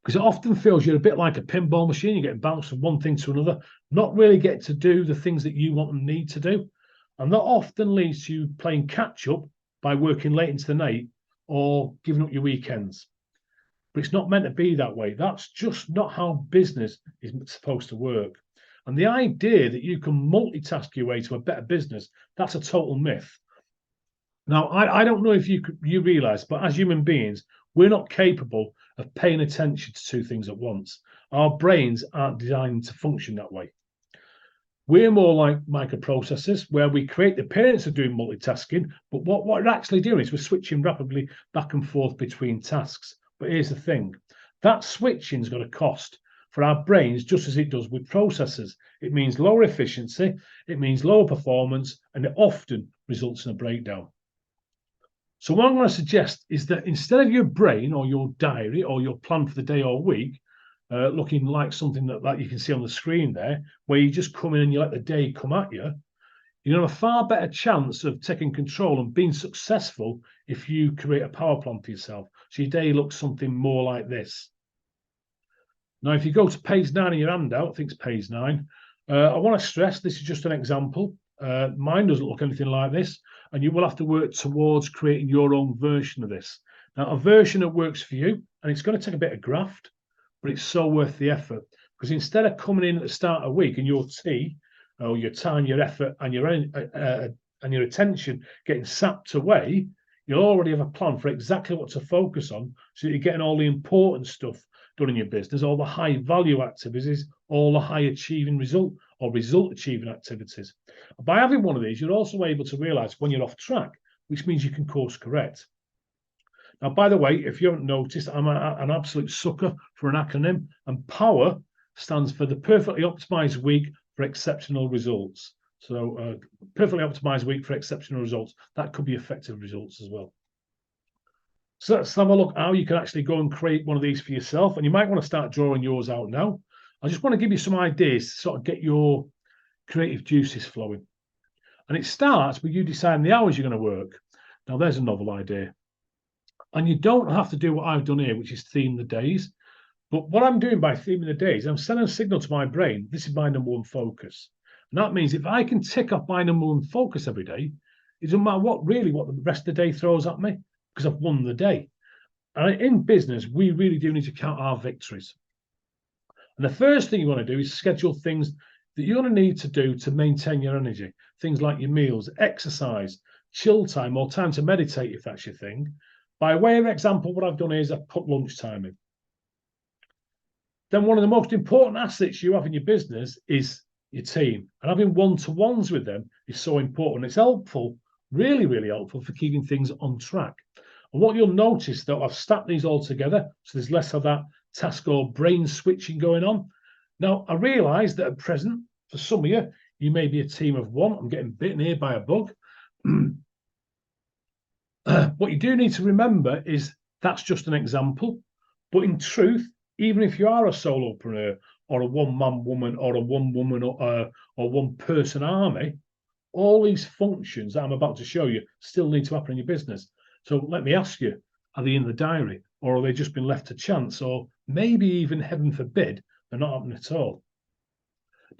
Speaker 1: because it often feels you're a bit like a pinball machine. You're getting bounced from one thing to another, not really get to do the things that you want and need to do. And that often leads to you playing catch up by working late into the night or giving up your weekends. But it's not meant to be that way. That's just not how business is supposed to work. And the idea that you can multitask your way to a better business, that's a total myth. Now, I don't know if you realize, but as human beings, we're not capable of paying attention to two things at once. Our brains aren't designed to function that way. We're more like microprocessors, where we create the appearance of doing multitasking, but what we're actually doing is we're switching rapidly back and forth between tasks. But here's the thing, that switching's got a cost for our brains, just as it does with processors. It means lower efficiency, it means lower performance, and it often results in a breakdown. So what I'm going to suggest is that instead of your brain or your diary or your plan for the day or week looking like something that you can see on the screen there, where you just come in and you let the day come at you, you have a far better chance of taking control and being successful if you create a power plan for yourself. So your day looks something more like this. Now, if you go to page 9 of your handout, I think it's page 9, I want to stress this is just an example. Mine doesn't look anything like this, and you will have to work towards creating your own version of this. Now, a version that works for you, and it's going to take a bit of graft, but it's so worth the effort, because instead of coming in at the start of the week and your tea, or your time, your effort, and your attention getting sapped away, you'll already have a plan for exactly what to focus on, so that you're getting all the important stuff done in your business, all the high value activities, all the high achieving result achieving activities. By having one of these, you're also able to realize when you're off track, which means you can course correct. Now, by the way, if you haven't noticed, I'm an absolute sucker for an acronym, and POWER stands for the Perfectly Optimized Week for Exceptional Results. So perfectly optimized week for exceptional results. That could be effective results as well. So let's have a look how you can actually go and create one of these for yourself. And you might want to start drawing yours out now. I just want to give you some ideas to sort of get your creative juices flowing. And it starts with you deciding the hours you're going to work. Now, there's a novel idea. And you don't have to do what I've done here, which is theme the days. But what I'm doing by theming the days, I'm sending a signal to my brain, this is my number one focus. And that means if I can tick off my number one focus every day, it doesn't matter what the rest of the day throws at me, because I've won the day. And in business, we really do need to count our victories. And the first thing you want to do is schedule things that you're going to need to do to maintain your energy. Things like your meals, exercise, chill time, or time to meditate, if that's your thing. By way of example, what I've done is I've put lunchtime in. Then one of the most important assets you have in your business is your team. And having one-to-ones with them is so important. It's helpful, really, really helpful for keeping things on track. And what you'll notice, though, I've stacked these all together, so there's less of that task or brain switching going on. Now, I realise that at present, for some of you, you may be a team of one. I'm getting bitten here by a bug. What you do need to remember is that's just an example. But in truth, even if you are a solopreneur or a one-man woman or a one-woman or one-person army, all these functions that I'm about to show you still need to happen in your business. So let me ask you, are they in the diary, or are they just been left to chance, or maybe even, heaven forbid, they're not happening at all?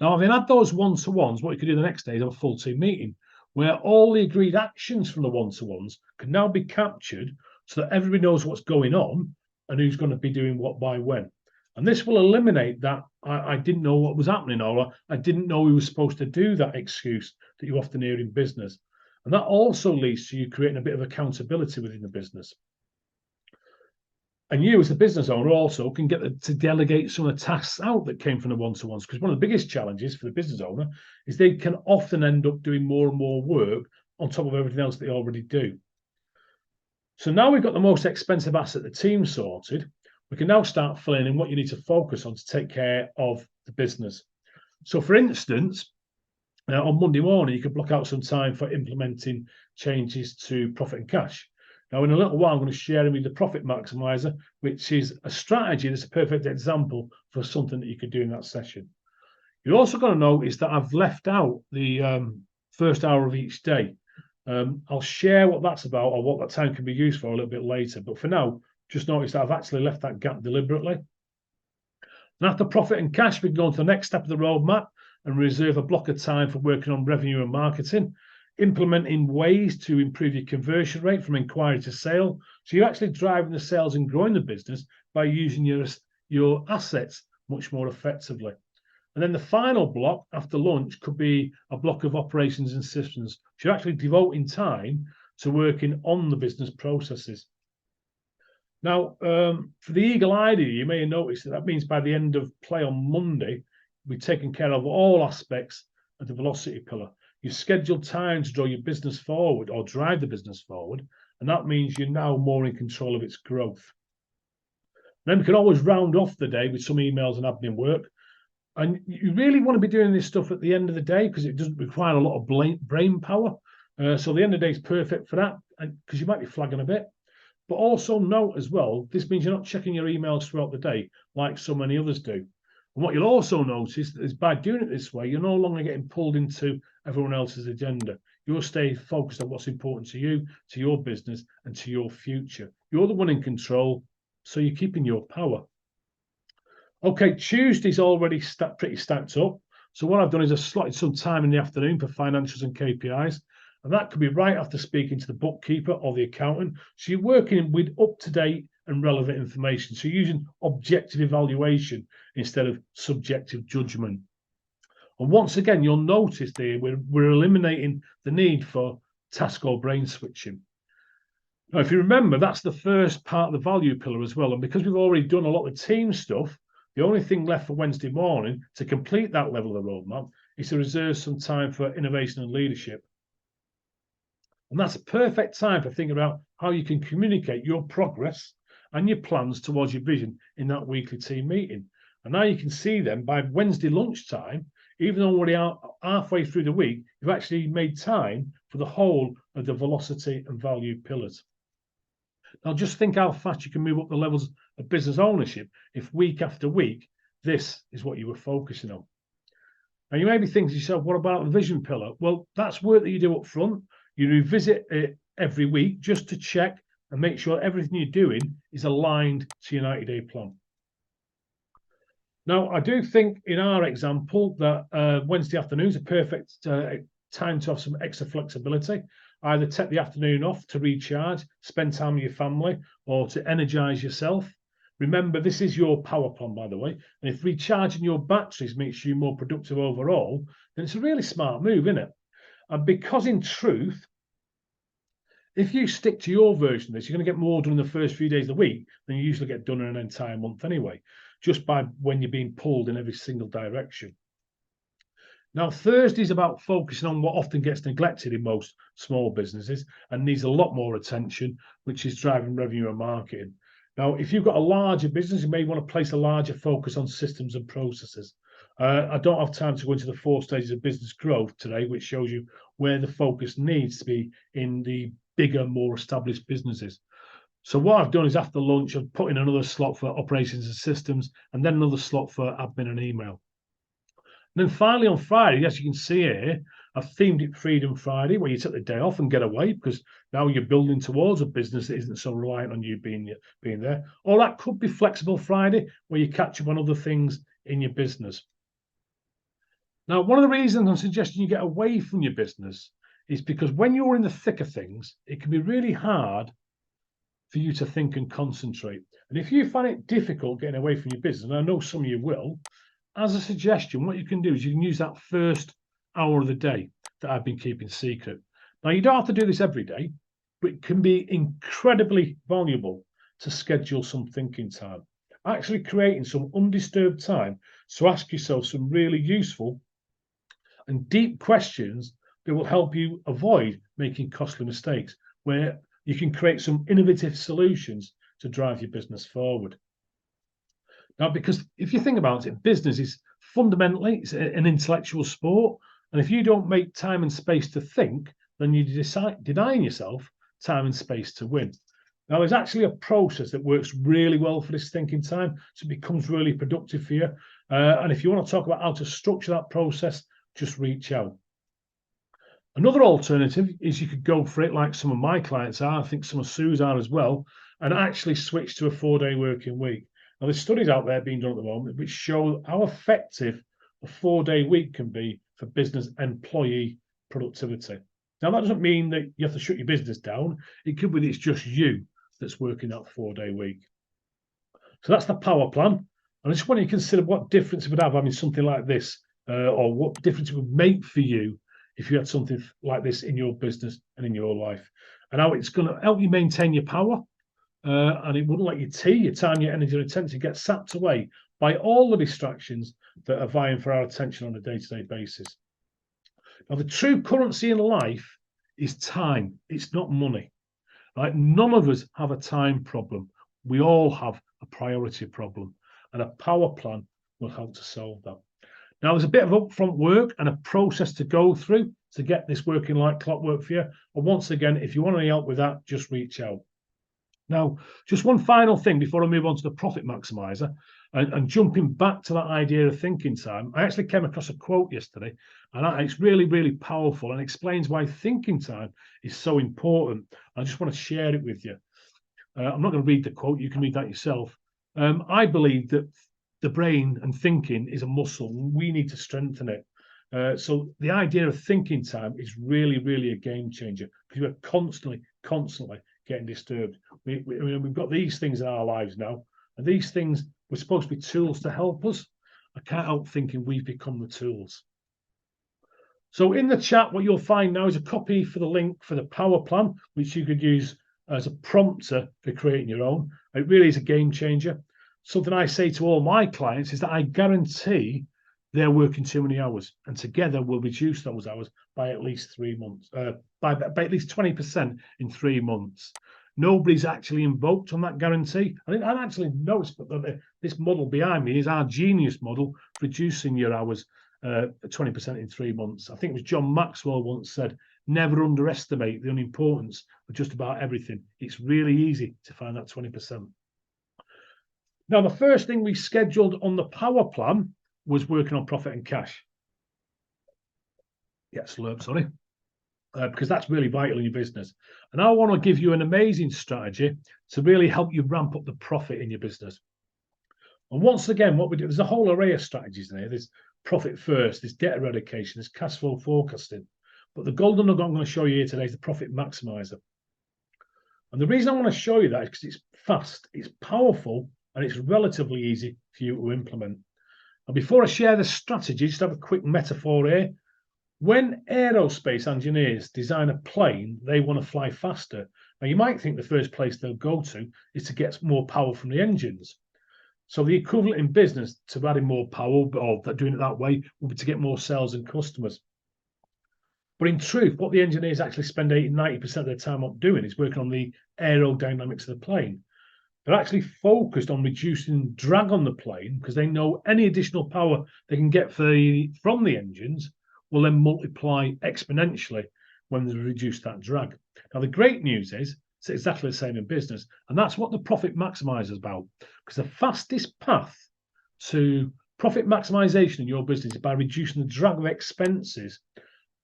Speaker 1: Now, having had those one-to-ones, what you could do the next day is have a full team meeting where all the agreed actions from the one-to-ones can now be captured so that everybody knows what's going on and who's going to be doing what by when. And this will eliminate that I didn't know what was happening, or I didn't know who was supposed to do that excuse that you often hear in business. And that also leads to you creating a bit of accountability within the business. And you, as the business owner, also can get to delegate some of the tasks out that came from the one-to-ones. Because one of the biggest challenges for the business owner is they can often end up doing more and more work on top of everything else they already do. So now we've got the most expensive asset, the team, sorted. We can now start filling in what you need to focus on to take care of the business. So, for instance, on Monday morning, you could block out some time for implementing changes to profit and cash. Now, in a little while, I'm going to share with you the profit maximizer, which is a strategy that's a perfect example for something that you could do in that session. You're also going to notice that I've left out the first hour of each day. I'll share what that's about or what that time can be used for a little bit later. But for now, just notice that I've actually left that gap deliberately. And after profit and cash, we can go on to the next step of the roadmap and reserve a block of time for working on revenue and marketing, implementing ways to improve your conversion rate from inquiry to sale. So you're actually driving the sales and growing the business by using your assets much more effectively. And then the final block after lunch could be a block of operations and systems. So you're actually devoting time to working on the business processes. Now, for the eagle-eyed, you may have noticed that means by the end of play on Monday, we've taken care of all aspects of the velocity pillar. You've scheduled time to draw your business forward or drive the business forward, and that means you're now more in control of its growth. Then we can always round off the day with some emails and admin work. And you really want to be doing this stuff at the end of the day because it doesn't require a lot of brain power. So the end of the day is perfect for that because you might be flagging a bit. But also note as well, this means you're not checking your emails throughout the day like so many others do. And what you'll also notice is by doing it this way, you're no longer getting pulled into everyone else's agenda. You'll stay focused on what's important to you, to your business, and to your future. You're the one in control, so you're keeping your power. Okay, Tuesday's already pretty stacked up. So what I've done is I've slotted some time in the afternoon for financials and KPIs. And that could be right after speaking to the bookkeeper or the accountant. So you're working with up-to-date and relevant information. So you're using objective evaluation instead of subjective judgment. And once again, you'll notice there we're eliminating the need for task or brain switching. Now, if you remember, that's the first part of the value pillar as well. And because we've already done a lot of team stuff, the only thing left for Wednesday morning to complete that level of the roadmap is to reserve some time for innovation and leadership. And that's a perfect time for thinking about how you can communicate your progress and your plans towards your vision in that weekly team meeting. And now you can see them by Wednesday lunchtime, even though we're halfway through the week, you've actually made time for the whole of the velocity and value pillars. Now, just think how fast you can move up the levels of business ownership if week after week, this is what you were focusing on. Now, you may be thinking to yourself, what about the vision pillar? Well, that's work that you do up front. You revisit it every week just to check and make sure everything you're doing is aligned to your 90-day plan. Now, I do think in our example that Wednesday afternoon is a perfect time to have some extra flexibility. Either take the afternoon off to recharge, spend time with your family, or to energize yourself. Remember, this is your power plan, by the way. And if recharging your batteries makes you more productive overall, then it's a really smart move, isn't it? And because in truth, if you stick to your version of this, you're going to get more done in the first few days of the week than you usually get done in an entire month anyway, just by when you're being pulled in every single direction. Now, Thursday is about focusing on what often gets neglected in most small businesses and needs a lot more attention, which is driving revenue and marketing. Now, if you've got a larger business, you may want to place a larger focus on systems and processes. I don't have time to go into the 4 stages of business growth today, which shows you where the focus needs to be in the bigger, more established businesses. So what I've done is after lunch, I've put in another slot for operations and systems, and then another slot for admin and email. And then finally on Friday, as you can see here, I've themed it Freedom Friday, where you take the day off and get away because now you're building towards a business that isn't so reliant on you being there. Or that could be Flexible Friday, where you catch up on other things in your business. Now, one of the reasons I'm suggesting you get away from your business is because when you're in the thick of things, it can be really hard for you to think and concentrate. And if you find it difficult getting away from your business, and I know some of you will, as a suggestion, what you can do is you can use that first hour of the day that I've been keeping secret. Now, you don't have to do this every day, but it can be incredibly valuable to schedule some thinking time, actually creating some undisturbed time to ask yourself some really useful and deep questions that will help you avoid making costly mistakes, where you can create some innovative solutions to drive your business forward. Now, because if you think about it, business is fundamentally it's an intellectual sport. And if you don't make time and space to think, then you're denying yourself time and space to win. Now, there's actually a process that works really well for this thinking time, so it becomes really productive for you. And if you want to talk about how to structure that process, just reach out. Another alternative is you could go for it like some of my clients are, I think some of Sue's are as well, and actually switch to a 4-day working week. Now, there's studies out there being done at the moment which show how effective a 4-day week can be for business employee productivity. Now, that doesn't mean that you have to shut your business down. It could be that it's just you that's working that 4-day week. So that's the power plan. And I just want you to consider what difference it would have having something like this, or what difference it would make for you if you had something like this in your business and in your life, and how it's going to help you maintain your power, and it wouldn't let your time, your energy, and attention get sapped away by all the distractions that are vying for our attention on a day-to-day basis. Now, the true currency in life is time. It's not money. Right? None of us have a time problem. We all have a priority problem, and a power plan will help to solve that. Now, there's a bit of upfront work and a process to go through to get this working like clockwork for you. And once again, if you want any help with that, just reach out. Now, just one final thing before I move on to the profit maximizer, and jumping back to that idea of thinking time, I actually came across a quote yesterday, and it's really, really powerful and explains why thinking time is so important. I just want to share it with you. I'm not going to read the quote, you can read that yourself. I believe that the brain and thinking is a muscle. We need to strengthen it. So the idea of thinking time is really, really a game changer, because we're constantly getting disturbed. We've got these things in our lives now, and these things were supposed to be tools to help us. I can't help thinking we've become the tools. So in the chat, what you'll find now is a copy for the link for the power plan, which you could use as a prompter for creating your own. It really is a game changer. Something I say to all my clients is that I guarantee they're working too many hours, and together we'll reduce those hours by at least 3 months, by at least 20% in 3 months. Nobody's actually invoked on that guarantee. I actually noticed that this model behind me is our genius model, reducing your hours 20% in 3 months. I think it was John Maxwell once said, never underestimate the unimportance of just about everything. It's really easy to find that 20%. Now, the first thing we scheduled on the power plan was working on profit and cash. Yeah, slurp, sorry. Because that's really vital in your business. And I want to give you an amazing strategy to really help you ramp up the profit in your business. And once again, what we do, there's a whole array of strategies there. There's profit first, there's debt eradication, there's cash flow forecasting. But the golden nugget I'm going to show you here today is the profit maximizer. And the reason I want to show you that is because it's fast, it's powerful, and it's relatively easy for you to implement. And before I share the strategy, just have a quick metaphor here. When aerospace engineers design a plane, they want to fly faster. Now, you might think the first place they'll go to is to get more power from the engines. So the equivalent in business to adding more power, or doing it that way, would be to get more sales and customers. But in truth, what the engineers actually spend 80-90% of their time up doing is working on the aerodynamics of the plane. They're actually focused on reducing drag on the plane, because they know any additional power they can get from the engines will then multiply exponentially when they reduce that drag. Now, the great news is it's exactly the same in business, and that's what the profit maximizer is about, because the fastest path to profit maximization in your business is by reducing the drag of expenses,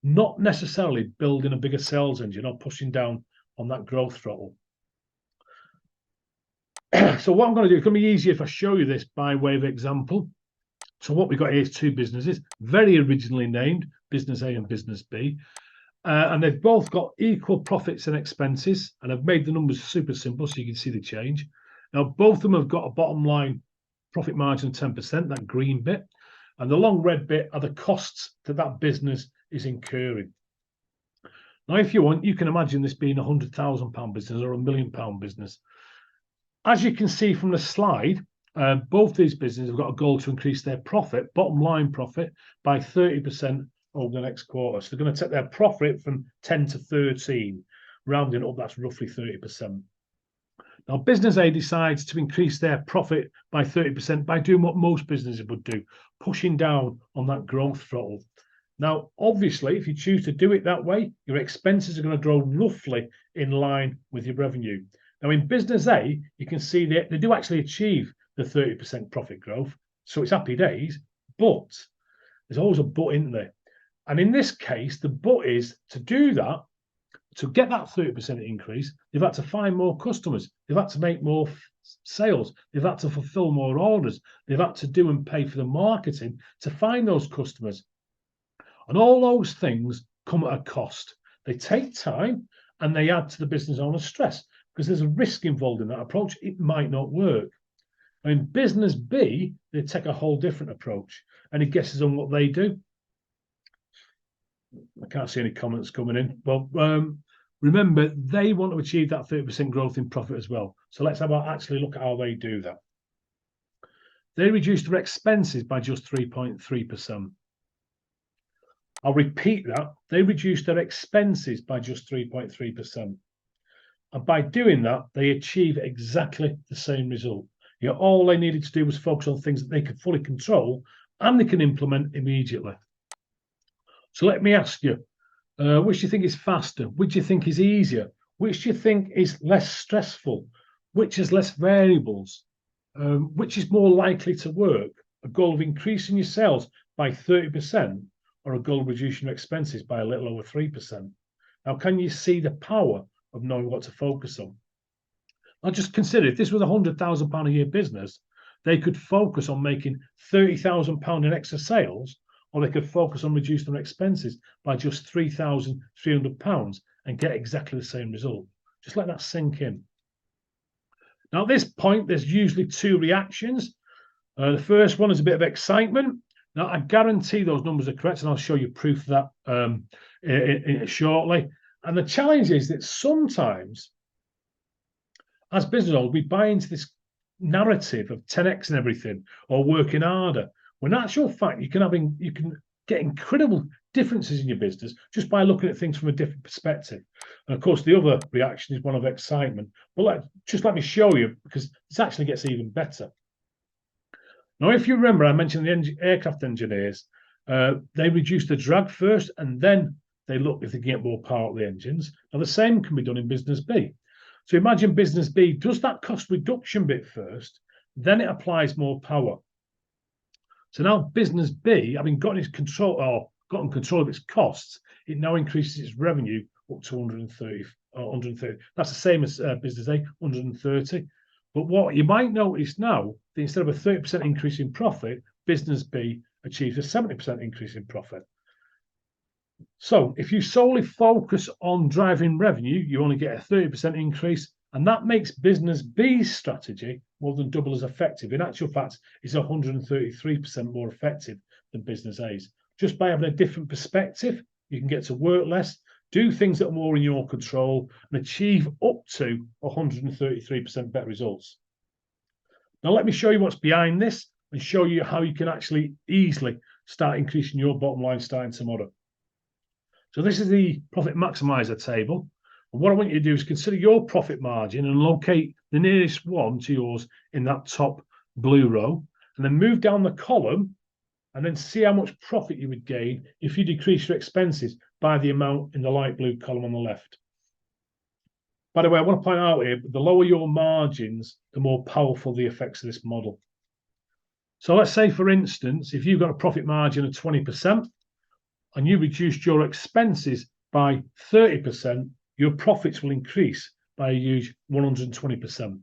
Speaker 1: not necessarily building a bigger sales engine or pushing down on that growth throttle. So what I'm going to do, it's going to be easier if I show you this by way of example. So what we've got here is two businesses, very originally named, Business A and Business B. And they've both got equal profits and expenses, and I've made the numbers super simple so you can see the change. Now, both of them have got a bottom line profit margin of 10%, that green bit, and the long red bit are the costs that business is incurring. Now, if you want, you can imagine this being a £100,000 business or £1 million business. As you can see from the slide, both these businesses have got a goal to increase their profit, bottom line profit, by 30% over the next quarter. So they're going to take their profit from 10 to 13, rounding up, that's roughly 30%. Now, Business A decides to increase their profit by 30% by doing what most businesses would do, pushing down on that growth throttle. Now, obviously, if you choose to do it that way, your expenses are going to grow roughly in line with your revenue. Now, in Business A, you can see that they do actually achieve the 30% profit growth, so it's happy days, but there's always a but, isn't there? And in this case, the but is to do that, to get that 30% increase, they've had to find more customers, they've had to make more sales, they've had to fulfill more orders, they've had to do and pay for the marketing to find those customers. And all those things come at a cost. They take time and they add to the business owner's stress, because there's a risk involved in that approach. It might not work. In business B, they take a whole different approach. Any guesses on what they do? I can't see any comments coming in. Well, remember, they want to achieve that 30% growth in profit as well. So let's actually look at how they do that. They reduce their expenses by just 3.3%. I'll repeat that. They reduce their expenses by just 3.3%. And by doing that, they achieve exactly the same result. All they needed to do was focus on things that they could fully control and they can implement immediately. So let me ask you, which do you think is faster? Which do you think is easier? Which do you think is less stressful? Which has less variables? Which is more likely to work? A goal of increasing your sales by 30% or a goal of reducing your expenses by a little over 3%? Now, can you see the power of knowing what to focus on? Now, just consider if this was a £100,000 a year business, they could focus on making £30,000 in extra sales, or they could focus on reducing their expenses by just £3,300 and get exactly the same result. Just let that sink in. Now, at this point, there's usually two reactions. The first one is a bit of excitement. Now, I guarantee those numbers are correct, and I'll show you proof of that shortly. And the challenge is that sometimes, as business owners, we buy into this narrative of 10x and everything, or working harder. When in actual fact, you can get incredible differences in your business just by looking at things from a different perspective. And of course, the other reaction is one of excitement. But just let me show you, because this actually gets even better. Now, if you remember, I mentioned the aircraft engineers. They reduce the drag first, and then they look if they can get more power out of the engines. Now, the same can be done in business B. So imagine business B does that cost reduction bit first, then it applies more power. So now business B, having gotten control of its costs, it now increases its revenue up to 130. That's the same as business A, 130. But what you might notice now, that instead of a 30% increase in profit, business B achieves a 70% increase in profit. So if you solely focus on driving revenue, you only get a 30% increase, and that makes business B's strategy more than double as effective. In actual fact, it's 133% more effective than business A's. Just by having a different perspective, you can get to work less, do things that are more in your control, and achieve up to 133% better results. Now, let me show you what's behind this and show you how you can actually easily start increasing your bottom line starting tomorrow. So this is the profit maximizer table. And what I want you to do is consider your profit margin and locate the nearest one to yours in that top blue row, and then move down the column and then see how much profit you would gain if you decrease your expenses by the amount in the light blue column on the left. By the way, I want to point out here, the lower your margins, the more powerful the effects of this model. So let's say, for instance, if you've got a profit margin of 20% and you reduced your expenses by 30%, your profits will increase by a huge 120%.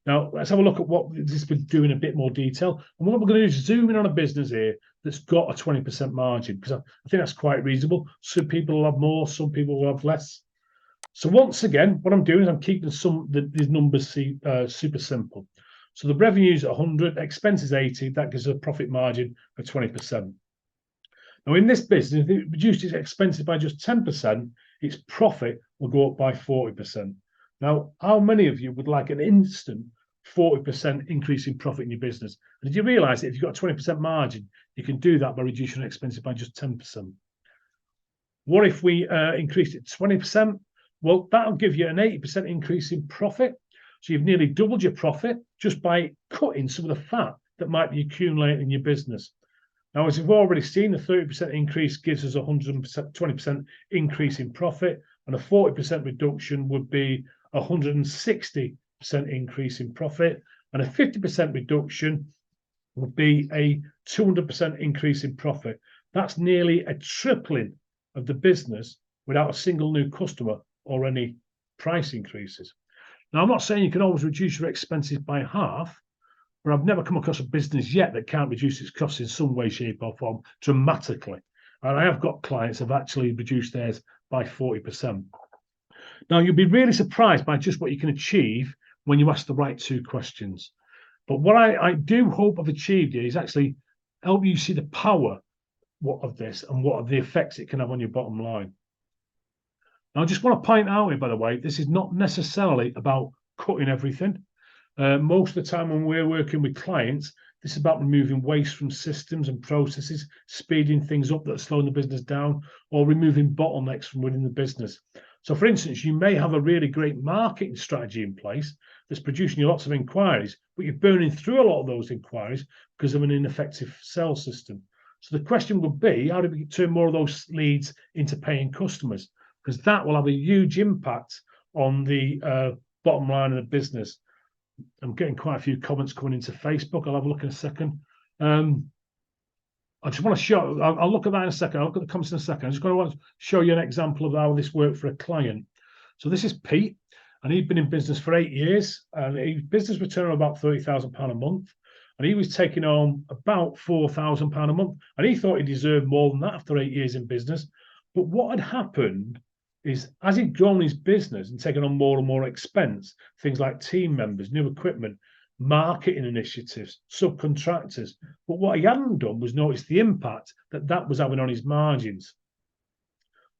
Speaker 1: Now, let's have a look at what this would do in a bit more detail. And what we're going to do is zoom in on a business here that's got a 20% margin, because I think that's quite reasonable. Some people will have more, some people will have less. So once again, what I'm doing is I'm keeping these numbers super simple. So the revenue is 100, expenses 80, that gives a profit margin of 20%. Now, in this business, if it reduces its expenses by just 10%, its profit will go up by 40%. Now, how many of you would like an instant 40% increase in profit in your business? And did you realize that if you've got a 20% margin, you can do that by reducing your expenses by just 10%? What if we increased it to 20%? Well, that'll give you an 80% increase in profit. So you've nearly doubled your profit just by cutting some of the fat that might be accumulating in your business. Now, as we've already seen, the 30% increase gives us a 120% increase in profit, and a 40% reduction would be a 160% increase in profit, and a 50% reduction would be a 200% increase in profit. That's nearly a tripling of the business without a single new customer or any price increases. Now, I'm not saying you can always reduce your expenses by half, but I've never come across a business yet that can't reduce its costs in some way, shape, or form dramatically. And I have got clients that have actually reduced theirs by 40%. Now, you'll be really surprised by just what you can achieve when you ask the right two questions. But what I do hope I've achieved here is actually help you see the power of this and what are the effects it can have on your bottom line. Now, I just want to point out here, by the way, this is not necessarily about cutting everything. Most of the time when we're working with clients, this is about removing waste from systems and processes, speeding things up that are slowing the business down, or removing bottlenecks from within the business. So, for instance, you may have a really great marketing strategy in place that's producing you lots of inquiries, but you're burning through a lot of those inquiries because of an ineffective sales system. So the question would be, how do we turn more of those leads into paying customers? Because that will have a huge impact on the bottom line of the business. I'm getting quite a few comments coming into Facebook. I'll have a look in a second. I just want to show, I'll look at that in a second. I'll look at the comments in a second. I just want to show you an example of how this worked for a client. So this is Pete, and he'd been in business for 8 years, and his business return of about £30,000 a month. And he was taking home about £4,000 a month. And he thought he deserved more than that after 8 years in business. But what had happened is, as he'd grown his business and taken on more and more expense, things like team members, new equipment, marketing initiatives, subcontractors. But what he hadn't done was notice the impact that that was having on his margins.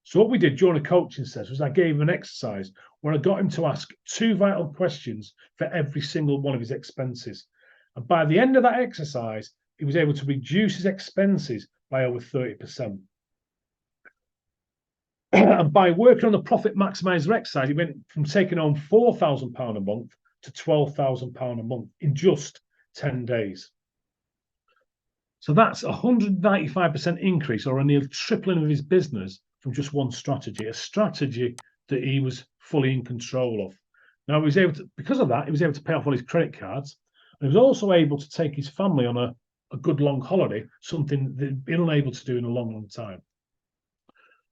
Speaker 1: So what we did during a coaching session was I gave him an exercise where I got him to ask 2 vital questions for every single one of his expenses. And by the end of that exercise, he was able to reduce his expenses by over 30%. And by working on the profit maximizer exercise, he went from taking home £4,000 a month to £12,000 a month in just 10 days. So that's a 195% increase, or a near tripling of his business from just one strategy, a strategy that he was fully in control of. Now, he was able to, because of that, he was able to pay off all his credit cards. And he was also able to take his family on a good long holiday, something that he'd been unable to do in a long, long time.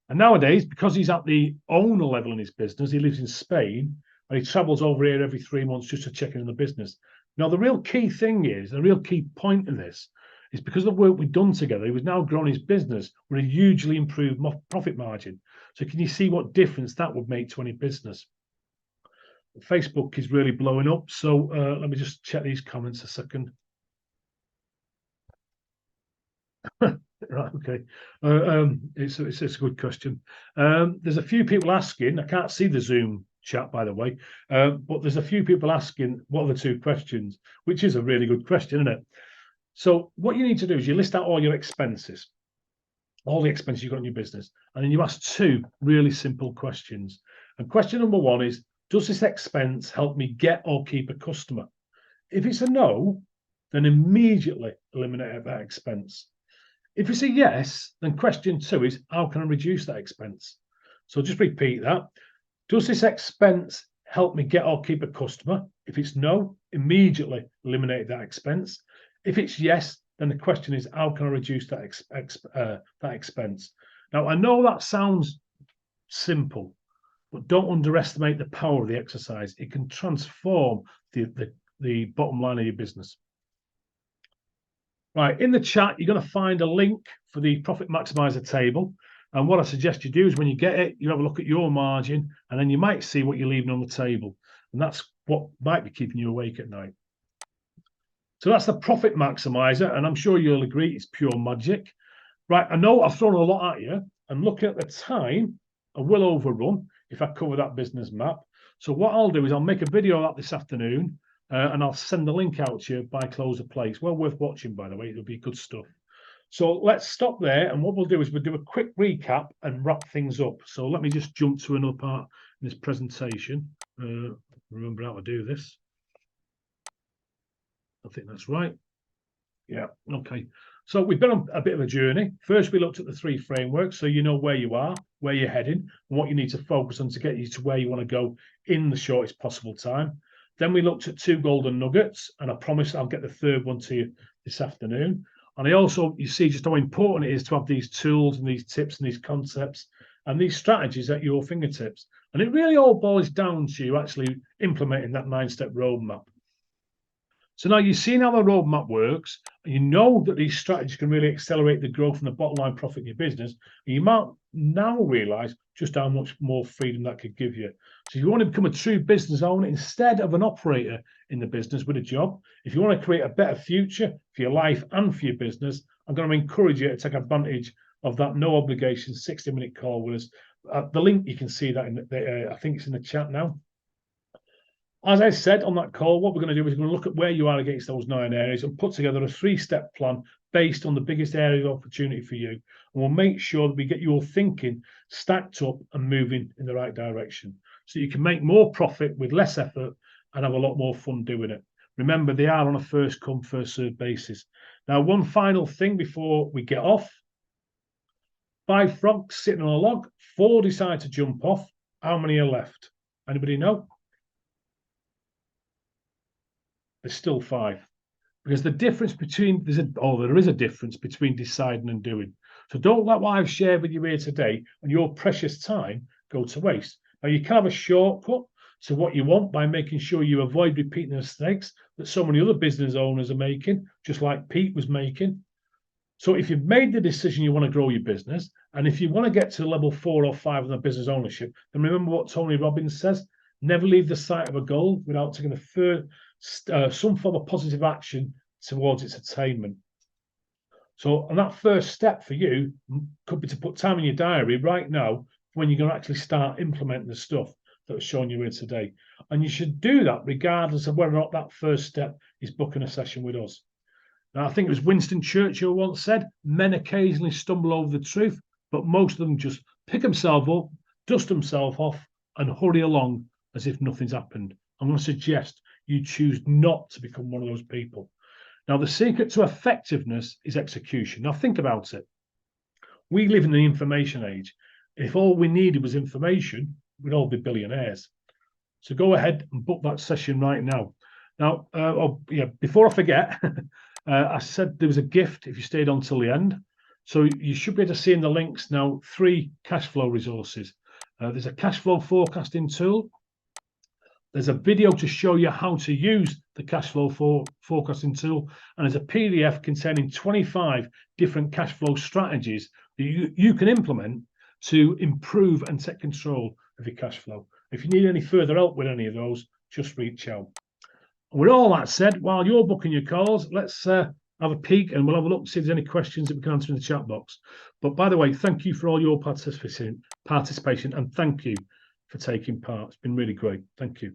Speaker 1: And nowadays, because he's at the owner level in his business, he lives in Spain, and he travels over here every 3 months just to check in on the business. Now, the real key thing is, the real key point of this is because of the work we've done together, he was now growing his business with a hugely improved profit margin. So can you see what difference that would make to any business? Facebook is really blowing up. So let me just check these comments a second. Right, okay. It's a good question. There's a few people asking. I can't see the Zoom chat, by the way, but there's a few people asking what are the 2 questions, which is a really good question, isn't it? So what you need to do is you list out all your expenses, all the expenses you've got in your business, and then you ask 2 really simple questions. And question number 1 is, does this expense help me get or keep a customer? If it's a no, then immediately eliminate that expense. If it's a yes, then question 2 is, how can I reduce that expense? So just repeat that. Does this expense help me get or keep a customer? If it's no, immediately eliminate that expense. If it's yes, then the question is, how can I reduce that expense? Now, I know that sounds simple, but don't underestimate the power of the exercise. It can transform the bottom line of your business. Right, in the chat, you're going to find a link for the profit maximizer table. And what I suggest you do is when you get it, you have a look at your margin, and then you might see what you're leaving on the table. And that's what might be keeping you awake at night. So that's the profit maximizer, and I'm sure you'll agree it's pure magic. Right, I know I've thrown a lot at you, and looking at the time, I will overrun if I cover that business map. So what I'll do is I'll make a video of that this afternoon, and I'll send the link out to you by close of play. It's well worth watching, by the way. It'll be good stuff. So let's stop there, and what we'll do is we'll do a quick recap and wrap things up. So let me just jump to another part in this presentation. Remember how to do this. I think that's right. Yeah, okay. So we've been on a bit of a journey. First, we looked at the 3 frameworks, so you know where you are, where you're heading, and what you need to focus on to get you to where you want to go in the shortest possible time. Then we looked at 2 golden nuggets, and I promise I'll get the 3rd one to you this afternoon. And I also, you see just how important it is to have these tools and these tips and these concepts and these strategies at your fingertips. And it really all boils down to you actually implementing that 9-step roadmap. So now you've seen how the roadmap works, and you know that these strategies can really accelerate the growth and the bottom line profit in your business. And you might now realize just how much more freedom that could give you. So if you want to become a true business owner instead of an operator in the business with a job, if you want to create a better future for your life and for your business, I'm going to encourage you to take advantage of that no obligation 60-minute call with us. The link, you can see that I think it's in the chat now. As I said on that call, what we're going to do is we're going to look at where you are against those 9 areas and put together a 3-step plan based on the biggest area of opportunity for you. And we'll make sure that we get your thinking stacked up and moving in the right direction so you can make more profit with less effort and have a lot more fun doing it. Remember, they are on a first come, first served basis. Now, one final thing before we get off. 5 frogs sitting on a log, 4 decide to jump off. How many are left? Anybody know? There's still 5, because the difference between there is a difference between deciding and doing. So don't let what I've shared with you here today and your precious time go to waste. Now you can have a shortcut to what you want by making sure you avoid repeating the mistakes that so many other business owners are making, just like Pete was making. So if you've made the decision you want to grow your business, and if you want to get to level 4 or 5 in the business ownership, then remember what Tony Robbins says: never leave the sight of a goal without taking some form of positive action towards its attainment. So, and that first step for you could be to put time in your diary right now when you're going to actually start implementing the stuff that was shown you here today. And you should do that regardless of whether or not that first step is booking a session with us. Now, I think it was Winston Churchill once said, men occasionally stumble over the truth, but most of them just pick themselves up, dust themselves off, and hurry along as if nothing's happened. I'm going to suggest you choose not to become one of those people. Now, the secret to effectiveness is execution. Now, think about it. We live in the information age. If all we needed was information, we'd all be billionaires. So go ahead and book that session right now. Now, before I forget, I said there was a gift if you stayed on till the end. So you should be able to see in the links now 3 cash flow resources. There's a cash flow forecasting tool. There's a video to show you how to use the cash flow forecasting tool. And there's a PDF containing 25 different cash flow strategies that you can implement to improve and take control of your cash flow. If you need any further help with any of those, just reach out. With all that said, while you're booking your calls, let's have a peek and we'll have a look, see if there's any questions that we can answer in the chat box. But by the way, thank you for all your participation and thank you for taking part. It's been really great. Thank you.